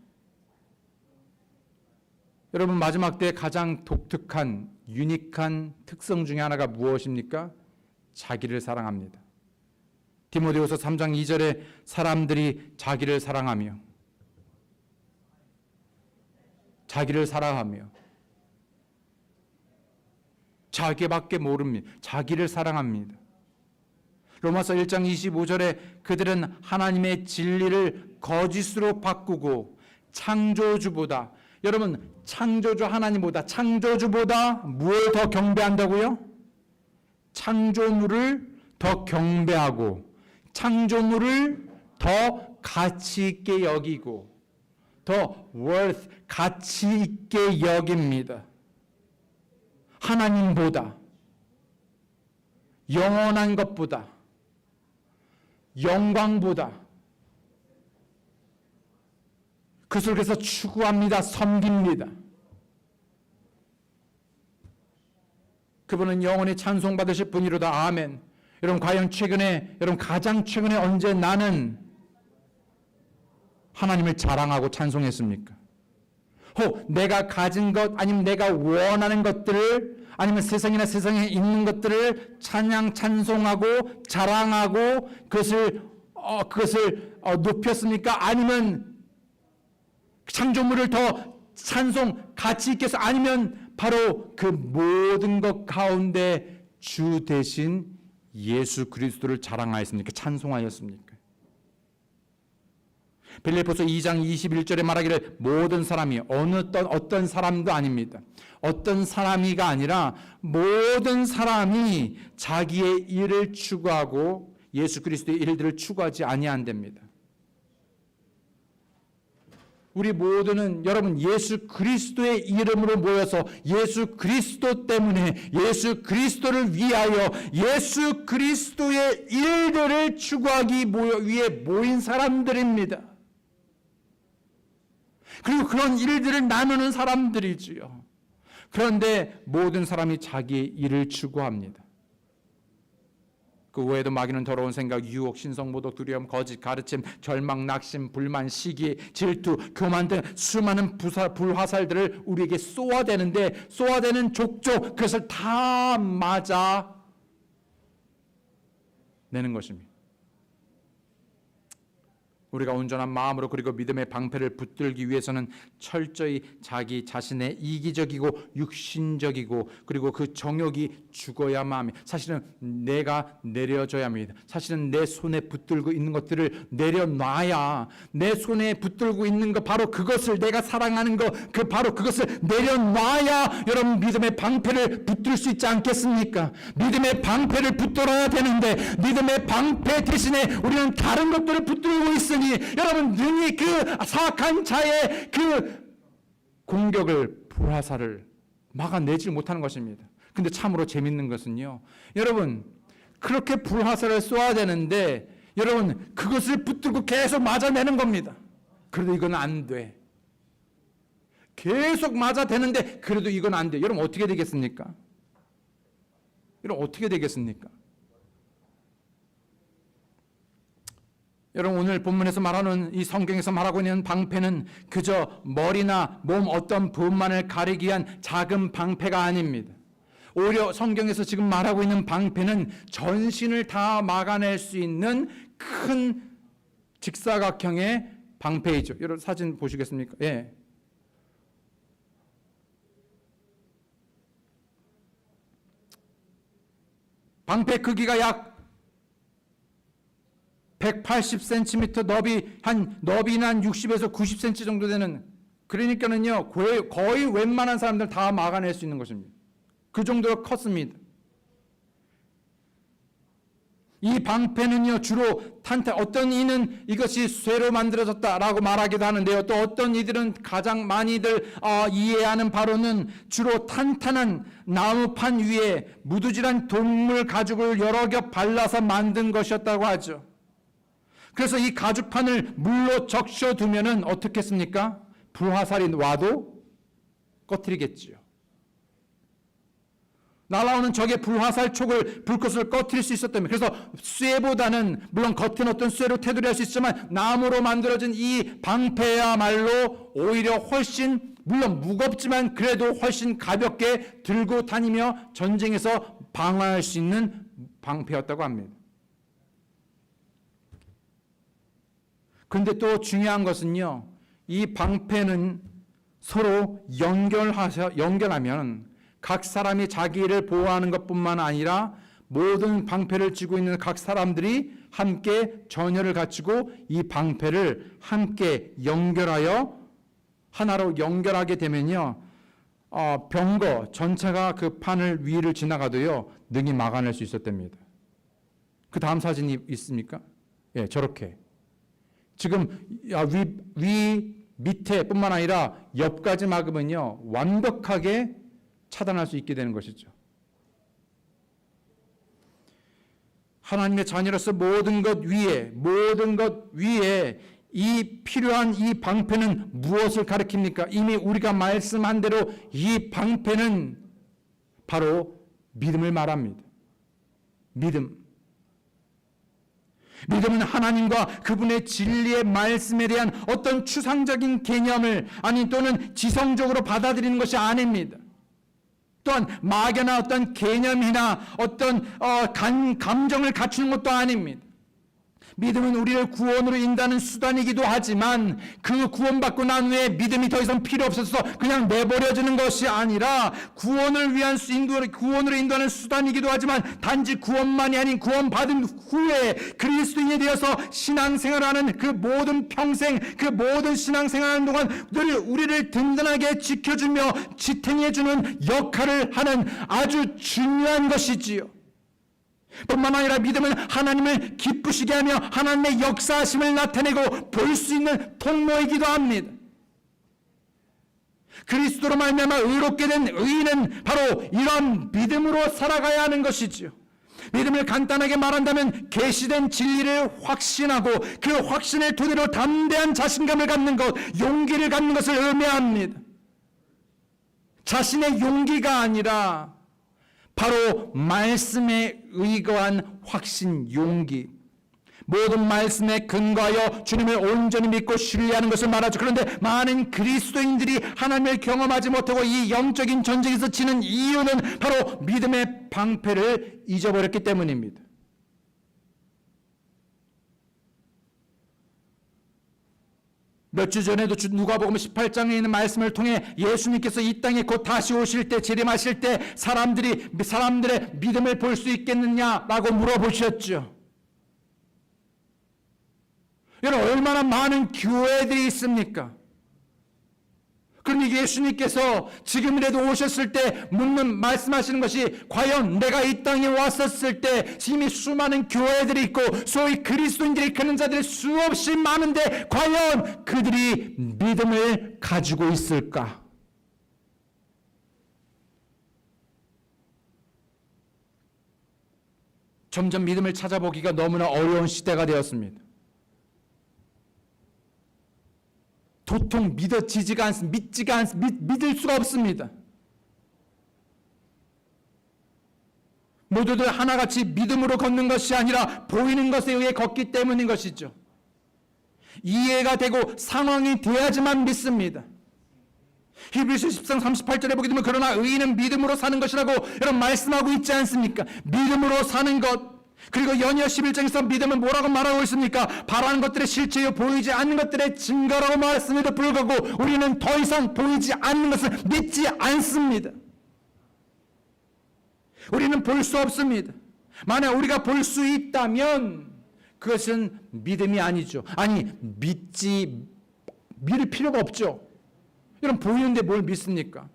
여러분 마지막 때 가장 독특한 유니크한 특성 중에 하나가 무엇입니까? 자기를 사랑합니다. 디모데후서 3장 2절에 사람들이 자기를 사랑하며 자기밖에 모릅니다. 자기를 사랑합니다. 로마서 1장 25절에 그들은 하나님의 진리를 거짓으로 바꾸고 창조주보다 여러분 창조주 하나님보다 창조주보다 무엇을 더 경배한다고요? 창조물을 더 경배하고 창조물을 더 가치 있게 여기고 더 worth, 가치 있게 여깁니다. 하나님보다, 영원한 것보다, 영광보다. 그것을 그래서 추구합니다. 섬깁니다. 그분은 영원히 찬송받으실 분이로다. 아멘. 여러분 과연 여러분 가장 최근에 언제 나는 하나님을 자랑하고 찬송했습니까? 내가 가진 것 아니면 내가 원하는 것들을 아니면 세상에 있는 것들을 찬송하고 자랑하고 그것을 높였습니까? 아니면 창조물을 더 찬송 가치 있게 해서 아니면 바로 그 모든 것 가운데 주 대신 예수 그리스도를 자랑하였습니까? 찬송하였습니까? 빌립보서 2장 21절에 말하기를 모든 사람이 어떤 사람도 아닙니다. 어떤 사람이가 아니라 모든 사람이 자기의 일을 추구하고 예수 그리스도의 일들을 추구하지 아니한답니다. 우리 모두는 여러분 예수 그리스도의 이름으로 모여서 예수 그리스도 때문에 예수 그리스도를 위하여 예수 그리스도의 일들을 추구하기 위해 모인 사람들입니다. 그리고 그런 일들을 나누는 사람들이지요. 그런데 모든 사람이 자기의 일을 추구합니다. 그 외에도 마귀는 더러운 생각, 유혹, 신성모독, 두려움, 거짓, 가르침, 절망, 낙심, 불만, 시기, 질투, 교만 등 수많은 불화살들을 우리에게 쏘아대는데 쏘아대는 족족 그것을 다 맞아 내는 것입니다. 우리가 온전한 마음으로 그리고 믿음의 방패를 붙들기 위해서는 철저히 자기 자신의 이기적이고 육신적이고 그리고 그 정욕이 죽어야만 합니다. 사실은 내가 내려져야 합니다. 사실은 내 손에 붙들고 있는 것들을 내려놔야 내 손에 붙들고 있는 것 바로 그것을 내가 사랑하는 것 바로 그것을 내려놔야 여러분 믿음의 방패를 붙들 수 있지 않겠습니까? 믿음의 방패를 붙들어야 되는데 믿음의 방패 대신에 우리는 다른 것들을 붙들고 있으니 여러분 능히 그 사악한 자의 그 공격을 불화살을 막아내지 못하는 것입니다. 근데 참으로 재밌는 것은요. 여러분 그렇게 불화살을 쏘아야 되는데 여러분 그것을 붙들고 계속 맞아내는 겁니다. 그래도 이건 안 돼. 계속 맞아대는데 그래도 이건 안 돼. 여러분 어떻게 되겠습니까? 여러분 어떻게 되겠습니까? 여러분 오늘 본문에서 말하는 이 성경에서 말하고 있는 방패는 그저 머리나 몸 어떤 부분만을 가리기 위한 작은 방패가 아닙니다. 오히려 성경에서 지금 말하고 있는 방패는 전신을 다 막아낼 수 있는 큰 직사각형의 방패이죠. 여러분 사진 보시겠습니까? 예. 방패 크기가 약 180cm 너비는 한 60에서 90cm 정도 되는 그러니까는요 거의 웬만한 사람들 다 막아낼 수 있는 것입니다. 그 정도로 컸습니다. 이 방패는요 주로 어떤 이는 이것이 쇠로 만들어졌다라고 말하기도 하는데요. 또 어떤 이들은 가장 많이들 이해하는 바로는 주로 탄탄한 나무판 위에 무두질한 동물 가죽을 여러 겹 발라서 만든 것이었다고 하죠. 그래서 이 가죽판을 물로 적셔두면은 어떻겠습니까? 불화살이 와도 꺼트리겠지요. 날아오는 적의 불화살 촉을 불꽃을 꺼트릴 수 있었다면 그래서 쇠보다는 물론 겉은 어떤 쇠로 테두리할 수 있지만 나무로 만들어진 이 방패야말로 오히려 훨씬 물론 무겁지만 그래도 훨씬 가볍게 들고 다니며 전쟁에서 방어할 수 있는 방패였다고 합니다. 그런데 또 중요한 것은요. 이 방패는 서로 연결하면 각 사람이 자기를 보호하는 것뿐만 아니라 모든 방패를 쥐고 있는 각 사람들이 함께 전열을 갖추고 이 방패를 함께 연결하여 하나로 연결하게 되면요. 병거 전차가 그 판을 위를 지나가도요. 능히 막아낼 수 있었답니다. 그 다음 사진이 있습니까? 예, 저렇게. 지금 위 밑에뿐만 아니라 옆까지 막으면요, 완벽하게 차단할 수 있게 되는 것이죠. 하나님의 자녀로서 모든 것 위에 이 필요한 이 방패는 무엇을 가리킵니까? 이미 우리가 말씀한 대로 이 방패는 바로 믿음을 말합니다. 믿음은 하나님과 그분의 진리의 말씀에 대한 어떤 추상적인 개념을 또는 지성적으로 받아들이는 것이 아닙니다. 또한 막연한 어떤 개념이나 어떤 감정을 갖추는 것도 아닙니다. 믿음은 우리를 구원으로 인도하는 수단이기도 하지만 그 구원받고 난 후에 믿음이 더 이상 필요 없어서 그냥 내버려지는 것이 아니라 구원으로 인도하는 수단이기도 하지만 단지 구원만이 아닌 구원받은 후에 그리스도인이 되어서 신앙생활하는 그 모든 평생, 그 모든 신앙생활하는 동안 늘 우리를 든든하게 지켜주며 지탱해주는 역할을 하는 아주 중요한 것이지요. 뿐만 아니라 믿음은 하나님을 기쁘시게 하며 하나님의 역사하심을 나타내고 볼 수 있는 통로이기도 합니다. 그리스도로 말미암아 의롭게 된 의인은 바로 이런 믿음으로 살아가야 하는 것이지요. 믿음을 간단하게 말한다면 계시된 진리를 확신하고 그 확신을 토대로 담대한 자신감을 갖는 것, 용기를 갖는 것을 의미합니다. 자신의 용기가 아니라 바로 말씀에 의거한 확신, 용기. 모든 말씀에 근거하여 주님을 온전히 믿고 신뢰하는 것을 말하죠. 그런데 많은 그리스도인들이 하나님을 경험하지 못하고 이 영적인 전쟁에서 지는 이유는 바로 믿음의 방패를 잊어버렸기 때문입니다. 몇 주 전에도 누가복음 18장에 있는 말씀을 통해 예수님께서 이 땅에 곧 다시 오실 때, 재림하실 때 사람들의 믿음을 볼 수 있겠느냐라고 물어보셨죠. 여러분, 얼마나 많은 교회들이 있습니까? 그런데 예수님께서 지금이라도 오셨을 때 말씀하시는 것이 과연 내가 이 땅에 왔었을 때 이미 수많은 교회들이 있고 소위 그리스도인들이 그런 자들이 수없이 많은데 과연 그들이 믿음을 가지고 있을까? 점점 믿음을 찾아보기가 너무나 어려운 시대가 되었습니다. 도통 믿을 수가 없습니다. 모두들 하나같이 믿음으로 걷는 것이 아니라 보이는 것에 의해 걷기 때문인 것이죠. 이해가 되고 상황이 돼야지만 믿습니다. 히브리서 10장 38절에 보게 되면 그러나 의인은 믿음으로 사는 것이라고 여러분 말씀하고 있지 않습니까? 믿음으로 사는 것. 그리고 연이어 11장에서 믿음은 뭐라고 말하고 있습니까? 바라는 것들의 실체요 보이지 않는 것들의 증거라고 말했음에도 불구하고 우리는 더 이상 보이지 않는 것을 믿지 않습니다. 우리는 볼 수 없습니다. 만약 우리가 볼 수 있다면 그것은 믿음이 아니죠. 믿을 필요가 없죠. 여러분, 보이는데 뭘 믿습니까?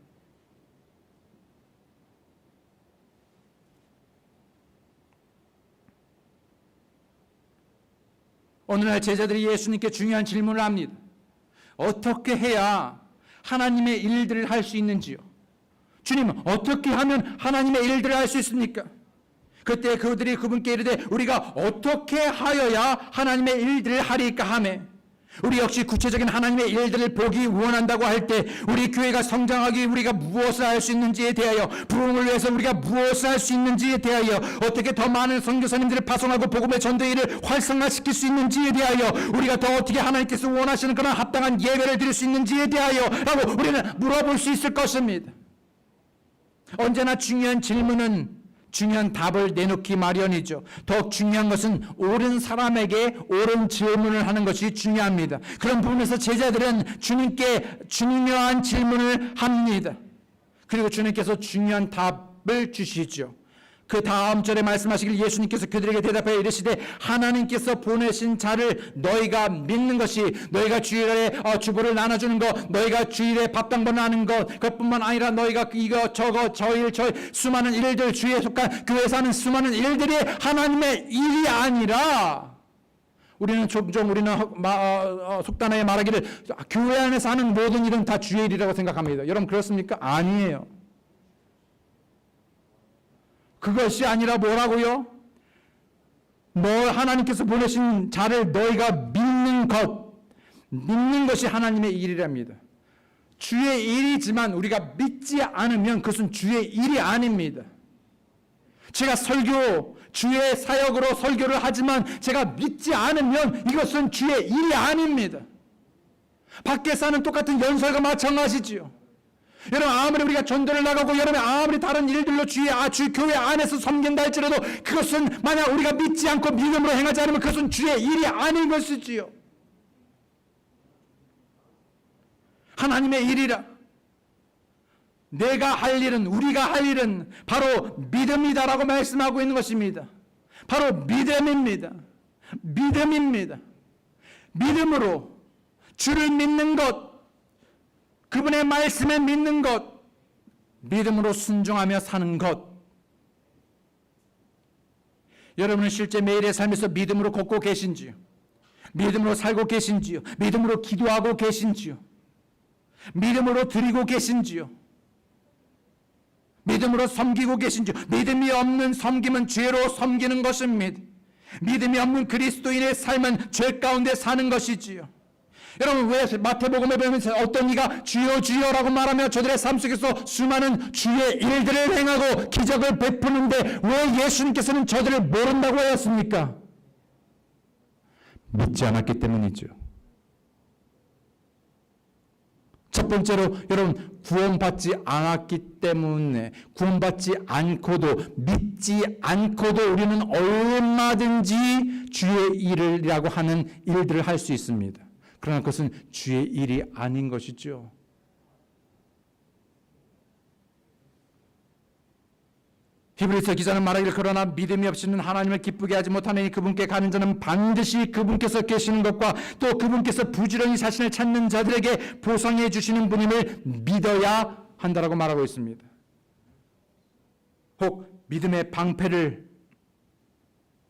오늘날 제자들이 예수님께 중요한 질문을 합니다. 어떻게 해야 하나님의 일들을 할 수 있는지요? 주님, 어떻게 하면 하나님의 일들을 할 수 있습니까? 그때 그들이 그분께 이르되 우리가 어떻게 하여야 하나님의 일들을 하리까 하매 우리 역시 구체적인 하나님의 일들을 보기 원한다고 할 때 우리 교회가 성장하기 우리가 무엇을 할 수 있는지에 대하여 부흥을 위해서 우리가 무엇을 할 수 있는지에 대하여 어떻게 더 많은 선교사님들을 파송하고 복음의 전도의 일을 활성화시킬 수 있는지에 대하여 우리가 더 어떻게 하나님께서 원하시는 그런 합당한 예배를 드릴 수 있는지에 대하여 라고 우리는 물어볼 수 있을 것입니다. 언제나 중요한 질문은 중요한 답을 내놓기 마련이죠. 더욱 중요한 것은 옳은 사람에게 옳은 질문을 하는 것이 중요합니다. 그런 부분에서 제자들은 주님께 중요한 질문을 합니다. 그리고 주님께서 중요한 답을 주시죠. 그 다음 절에 말씀하시길 예수님께서 그들에게 대답하여 이르시되 하나님께서 보내신 자를 너희가 믿는 것이 너희가 주일에 주보를 나눠주는 것, 너희가 주일에 밥당번 하는 것, 그것뿐만 아니라 너희가 이거 저거 저일 수많은 일들 주에 속한 교회에서 하는 수많은 일들이 하나님의 일이 아니라 우리는 속담에 말하기를 교회 안에서 하는 모든 일은 다 주의 일이라고 생각합니다. 여러분 그렇습니까? 아니에요. 그것이 아니라 뭐라고요? 하나님께서 보내신 자를 너희가 믿는 것이 하나님의 일이랍니다. 주의 일이지만 우리가 믿지 않으면 그것은 주의 일이 아닙니다. 제가 주의 사역으로 설교를 하지만 제가 믿지 않으면 이것은 주의 일이 아닙니다. 밖에서 하는 똑같은 연설과 마찬가지지요. 여러분 아무리 우리가 전도를 나가고 여러분 아무리 다른 일들로 주 교회 안에서 섬긴다 할지라도 그것은 만약 우리가 믿지 않고 믿음으로 행하지 않으면 그것은 주의 일이 아닌 것이지요. 하나님의 일이라. 내가 할 일은 우리가 할 일은 바로 믿음이다라고 말씀하고 있는 것입니다. 바로 믿음입니다. 믿음으로 주를 믿는 것, 그분의 말씀에 믿는 것, 믿음으로 순종하며 사는 것. 여러분은 실제 매일의 삶에서 믿음으로 걷고 계신지요? 믿음으로 살고 계신지요? 믿음으로 기도하고 계신지요? 믿음으로 드리고 계신지요? 믿음으로 섬기고 계신지요? 믿음이 없는 섬김은 죄로 섬기는 것입니다. 믿음이 없는 그리스도인의 삶은 죄 가운데 사는 것이지요. 여러분 왜 마태복음에 보면 어떤 이가 주여 주여라고 말하며 저들의 삶 속에서 수많은 주의 일들을 행하고 기적을 베푸는데 왜 예수님께서는 저들을 모른다고 하였습니까? 믿지 않았기 때문이죠. 첫 번째로 여러분 구원받지 않았기 때문에 구원받지 않고도 믿지 않고도 우리는 얼마든지 주의 일이라고 하는 일들을 할 수 있습니다. 그러나 그것은 주의 일이 아닌 것이죠. 히브리서 기자는 말하기를 그러나 믿음이 없이는 하나님을 기쁘게 하지 못하니 그분께 가는 자는 반드시 그분께서 계시는 것과 또 그분께서 부지런히 자신을 찾는 자들에게 보상해 주시는 분임을 믿어야 한다라고 말하고 있습니다. 혹 믿음의 방패를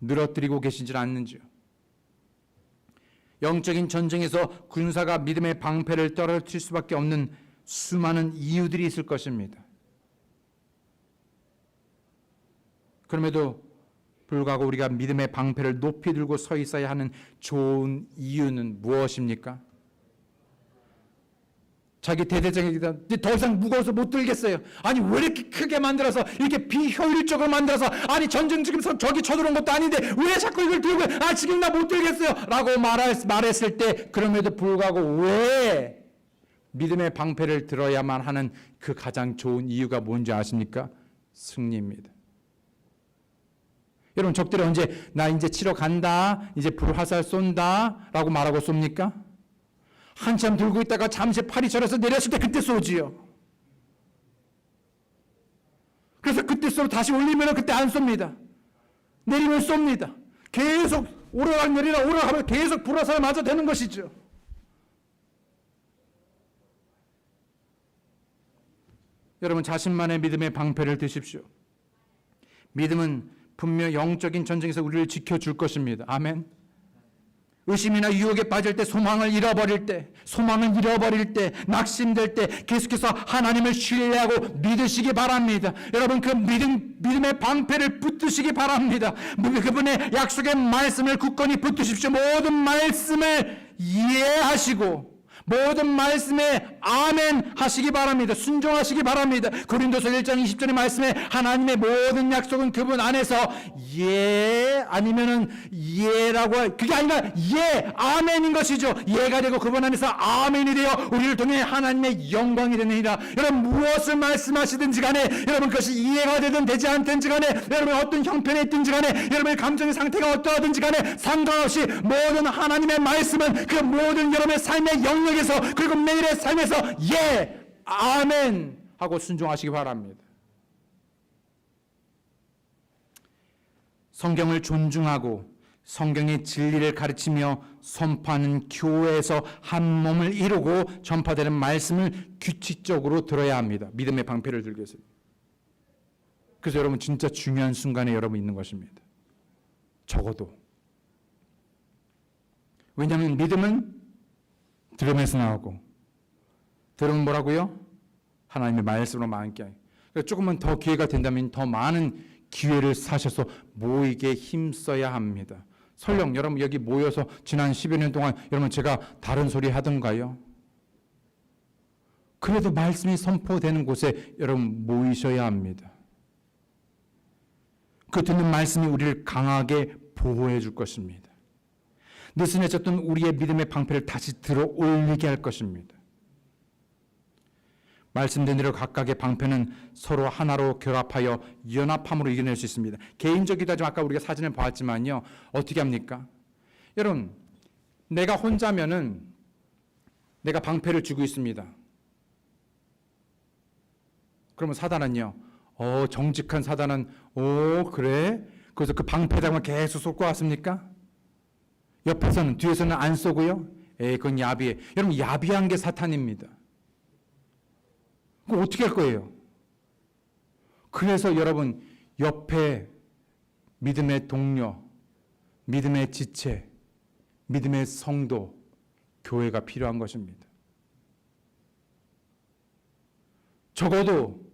늘어뜨리고 계시지 않는지요? 영적인 전쟁에서 군사가 믿음의 방패를 떨어뜨릴 수밖에 없는 수많은 이유들이 있을 것입니다. 그럼에도 불구하고 우리가 믿음의 방패를 높이 들고 서 있어야 하는 좋은 이유는 무엇입니까? 자기 대대장에게 더 이상 무거워서 못 들겠어요. 아니 왜 이렇게 크게 만들어서 이렇게 비효율적으로 만들어서 아니 전쟁 지금 저기 쳐들어온 것도 아닌데 왜 자꾸 이걸 들고 지금 나 못 들겠어요 라고 말했을 때 그럼에도 불구하고 왜 믿음의 방패를 들어야만 하는 그 가장 좋은 이유가 뭔지 아십니까? 승리입니다. 여러분 적들이 언제 나 이제 치러 간다 이제 불화살 쏜다 라고 말하고 쏩니까? 한참 들고 있다가 잠시 팔이 저려서 내렸을 때 그때 쏘지요. 그래서 그때 쏘고 다시 올리면 그때 안 쏩니다. 내리면 쏩니다. 계속 오르락 내리락 오르락하면 계속 불화살 맞아 되는 것이죠. 여러분 자신만의 믿음의 방패를 드십시오. 믿음은 분명 영적인 전쟁에서 우리를 지켜줄 것입니다. 아멘. 의심이나 유혹에 빠질 때, 소망을 잃어버릴 때, 낙심될 때 계속해서 하나님을 신뢰하고 믿으시기 바랍니다. 여러분 그 믿음의 방패를 붙드시기 바랍니다. 그분의 약속의 말씀을 굳건히 붙드십시오. 모든 말씀을 이해하시고 모든 말씀에 아멘 하시기 바랍니다. 순종하시기 바랍니다. 고린도서 1장 20절의 말씀에 하나님의 모든 약속은 그분 안에서 예 아니면은 예라고 그게 아니라 예 아멘인 것이죠. 예가 되고 그분 안에서 아멘이 되어 우리를 통해 하나님의 영광이 되느니라. 여러분 무엇을 말씀하시든지 간에 여러분 그것이 이해가 되든 되지 않든지 간에 여러분 어떤 형편에 있든지 간에 여러분의 감정의 상태가 어떠하든지 간에 상관없이 모든 하나님의 말씀은 그 모든 여러분의 삶의 영역에서 그리고 매일의 삶에서 예 아멘 하고 순종하시기 바랍니다. 성경을 존중하고 성경의 진리를 가르치며 선포하는 교회에서 한 몸을 이루고 전파되는 말씀을 규칙적으로 들어야 합니다. 믿음의 방패를 들기 위해서. 그래서 여러분 진짜 중요한 순간에 여러분 있는 것입니다. 적어도 왜냐하면 믿음은 들음에서 나오고, 들음은 뭐라고요? 하나님의 말씀으로 함께 하기. 그러니까 조금만 더 기회가 된다면 더 많은 기회를 사셔서 모이게 힘써야 합니다. 설령 여러분 여기 모여서 지난 10여 년 동안 여러분 제가 다른 소리 하던가요? 그래도 말씀이 선포되는 곳에 여러분 모이셔야 합니다. 그 듣는 말씀이 우리를 강하게 보호해 줄 것입니다. 느슨해졌던 우리의 믿음의 방패를 다시 들어 올리게 할 것입니다. 말씀된 대로 각각의 방패는 서로 하나로 결합하여 연합함으로 이겨낼 수 있습니다. 개인적이다 좀 아까 우리가 사진을 봤지만요. 어떻게 합니까? 여러분, 내가 혼자면은 내가 방패를 쥐고 있습니다. 그러면 사단은요. 정직한 사단은 그래? 그래서 그 방패장만 계속 쏟고 왔습니까? 옆에서는 뒤에서는 안 쏘고요. 그건 야비해. 여러분 야비한 게 사탄입니다. 그럼 어떻게 할 거예요? 그래서 여러분 옆에 믿음의 동료, 믿음의 지체, 믿음의 성도, 교회가 필요한 것입니다. 적어도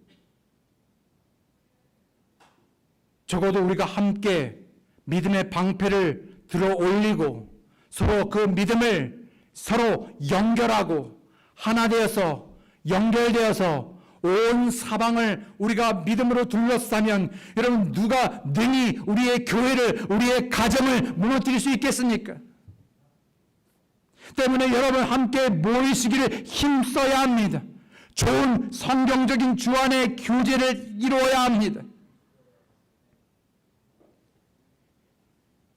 우리가 함께 믿음의 방패를 들어 올리고 서로 그 믿음을 서로 연결하고 하나 되어서 연결되어서 온 사방을 우리가 믿음으로 둘러싸면 여러분 누가 능히 우리의 교회를 우리의 가정을 무너뜨릴 수 있겠습니까? 때문에 여러분 함께 모이시기를 힘써야 합니다. 좋은 성경적인 주안의 교제를 이루어야 합니다.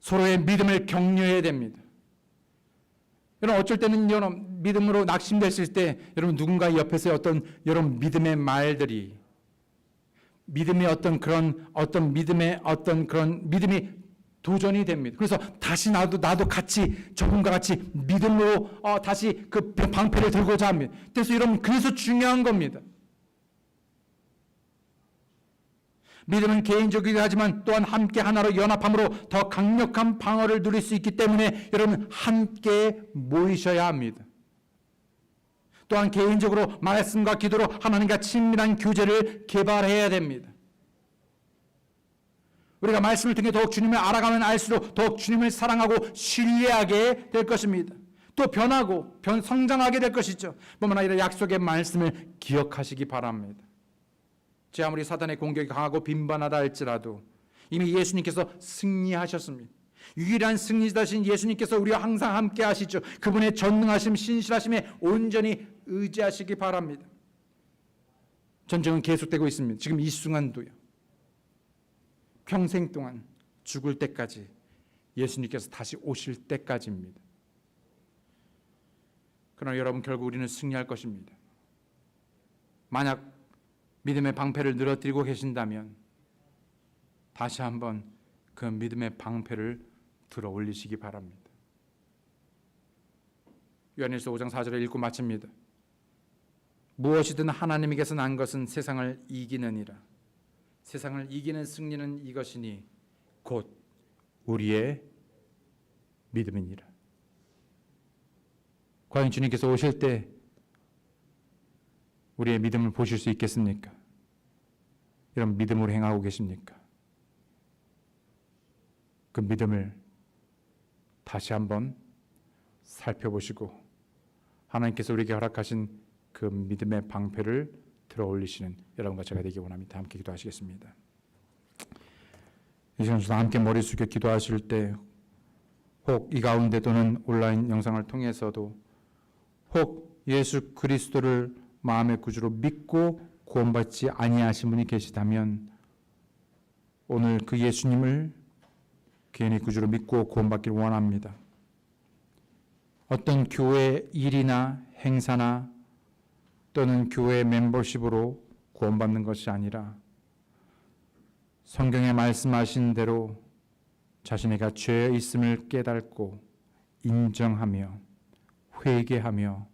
서로의 믿음을 격려해야 됩니다. 여러분 어쩔 때는 여러분 믿음으로 낙심됐을 때 여러분 누군가 옆에서 여러분 믿음의 말들이 믿음이 믿음이 도전이 됩니다. 그래서 다시 나도 같이 저분과 같이 믿음으로 다시 그 방패를 들고자 합니다. 그래서 여러분 그래서 중요한 겁니다. 믿음은 개인적이기도 하지만 또한 함께 하나로 연합함으로 더 강력한 방어를 누릴 수 있기 때문에 여러분 함께 모이셔야 합니다. 또한 개인적으로 말씀과 기도로 하나님과 친밀한 교제를 개발해야 됩니다. 우리가 말씀을 통해 더욱 주님을 알아가면 알수록 더욱 주님을 사랑하고 신뢰하게 될 것입니다. 또 변하고 성장하게 될 것이죠. 뿐만 아니라 약속의 말씀을 기억하시기 바랍니다. 제 아무리 사단의 공격이 강하고 빈번하다 할지라도 이미 예수님께서 승리하셨습니다. 유일한 승리자신 예수님께서 우리와 항상 함께 하시죠. 그분의 전능하심, 신실하심에 온전히 의지하시기 바랍니다. 전쟁은 계속되고 있습니다. 지금 이 순간도요. 평생 동안 죽을 때까지 예수님께서 다시 오실 때까지입니다. 그러나 여러분 결국 우리는 승리할 것입니다. 만약 믿음의 방패를 늘어뜨리고 계신다면 다시 한번 그 믿음의 방패를 들어 올리시기 바랍니다. 요한일서 5장 4절을 읽고 마칩니다. 무엇이든 하나님에게서 난 것은 세상을 이기느니라. 세상을 이기는 승리는 이것이니 곧 우리의 믿음이니라. 과연 주님께서 오실 때 우리의 믿음을 보실 수 있겠습니까? 이런 믿음으로 행하고 계십니까? 그 믿음을 다시 한번 살펴보시고 하나님께서 우리에게 허락하신 그 믿음의 방패를 들어 올리시는 여러분과 제가 되기 원합니다. 함께 기도하시겠습니다. 이 시간 함께 머리 숙여 기도하실 때 혹 이 가운데 또는 온라인 영상을 통해서도 혹 예수 그리스도를 마음의 구주로 믿고 구원받지 아니하신 분이 계시다면 오늘 그 예수님을 개인의 구주로 믿고 구원받기를 원합니다. 어떤 교회 일이나 행사나 또는 교회 멤버십으로 구원받는 것이 아니라 성경에 말씀하신 대로 자신에게 죄 있음을 깨닫고 인정하며 회개하며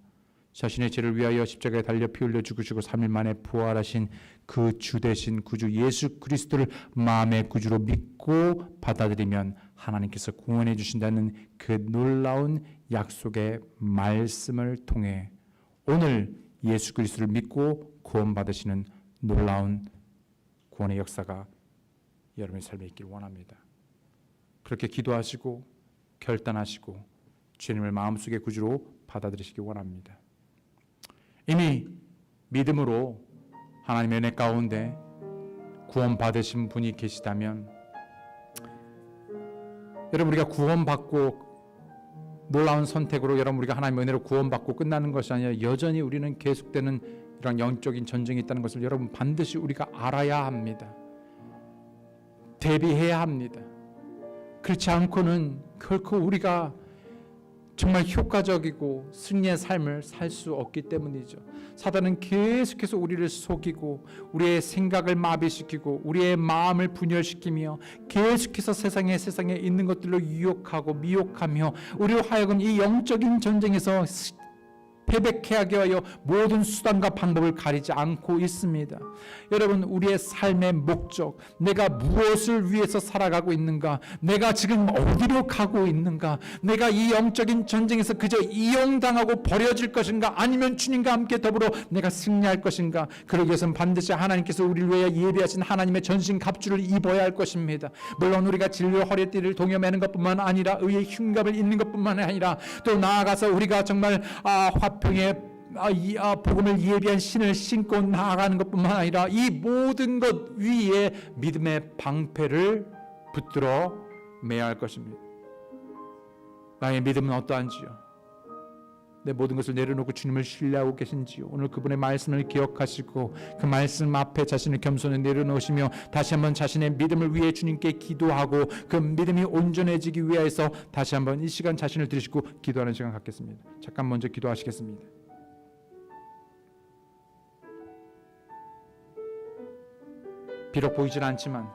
자신의 죄를 위하여 십자가에 달려 피 흘려 죽으시고 3일 만에 부활하신 그 주 되신 구주 예수 그리스도를 마음의 구주로 믿고 받아들이면 하나님께서 구원해 주신다는 그 놀라운 약속의 말씀을 통해 오늘 예수 그리스도를 믿고 구원받으시는 놀라운 구원의 역사가 여러분의 삶에 있길 원합니다. 그렇게 기도하시고 결단하시고 주님을 마음속의 구주로 받아들이시기 원합니다. 이미 믿음으로 하나님의 은혜 가운데 구원받으신 분이 계시다면 여러분 우리가 구원받고 놀라운 선택으로 여러분 우리가 하나님의 은혜로 구원받고 끝나는 것이 아니라 여전히 우리는 계속되는 이런 영적인 전쟁이 있다는 것을 여러분 반드시 우리가 알아야 합니다. 대비해야 합니다. 그렇지 않고는 결코 우리가 정말 효과적이고 승리의 삶을 살 수 없기 때문이죠. 사단은 계속해서 우리를 속이고 우리의 생각을 마비시키고 우리의 마음을 분열시키며 계속해서 세상에 있는 것들로 유혹하고 미혹하며 우리로 하여금 이 영적인 전쟁에서 패배케 하게 하여 모든 수단과 방법을 가리지 않고 있습니다. 여러분 우리의 삶의 목적, 내가 무엇을 위해서 살아가고 있는가, 내가 지금 어디로 가고 있는가, 내가 이 영적인 전쟁에서 그저 이용당하고 버려질 것인가, 아니면 주님과 함께 더불어 내가 승리할 것인가. 그러기 위해서는 반드시 하나님께서 우리를 위해 예비하신 하나님의 전신 갑주를 입어야 할 것입니다. 물론 우리가 진리의 허리띠를 동여매는 것뿐만 아니라 의의 흉갑을 입는 것뿐만 아니라 또 나아가서 우리가 정말 화평의 복음을 예비한 신을 신고 나아가는 것뿐만 아니라 이 모든 것 위에 믿음의 방패를 붙들어 매야 할 것입니다. 나의 믿음은 어떠한지요? 내 모든 것을 내려놓고 주님을 신뢰하고 계신지요? 오늘 그분의 말씀을 기억하시고 그 말씀 앞에 자신을 겸손히 내려놓으시며 다시 한번 자신의 믿음을 위해 주님께 기도하고 그 믿음이 온전해지기 위해서 다시 한번 이 시간 자신을 들이시고 기도하는 시간 갖겠습니다. 잠깐 먼저 기도하시겠습니다. 비록 보이질 않지만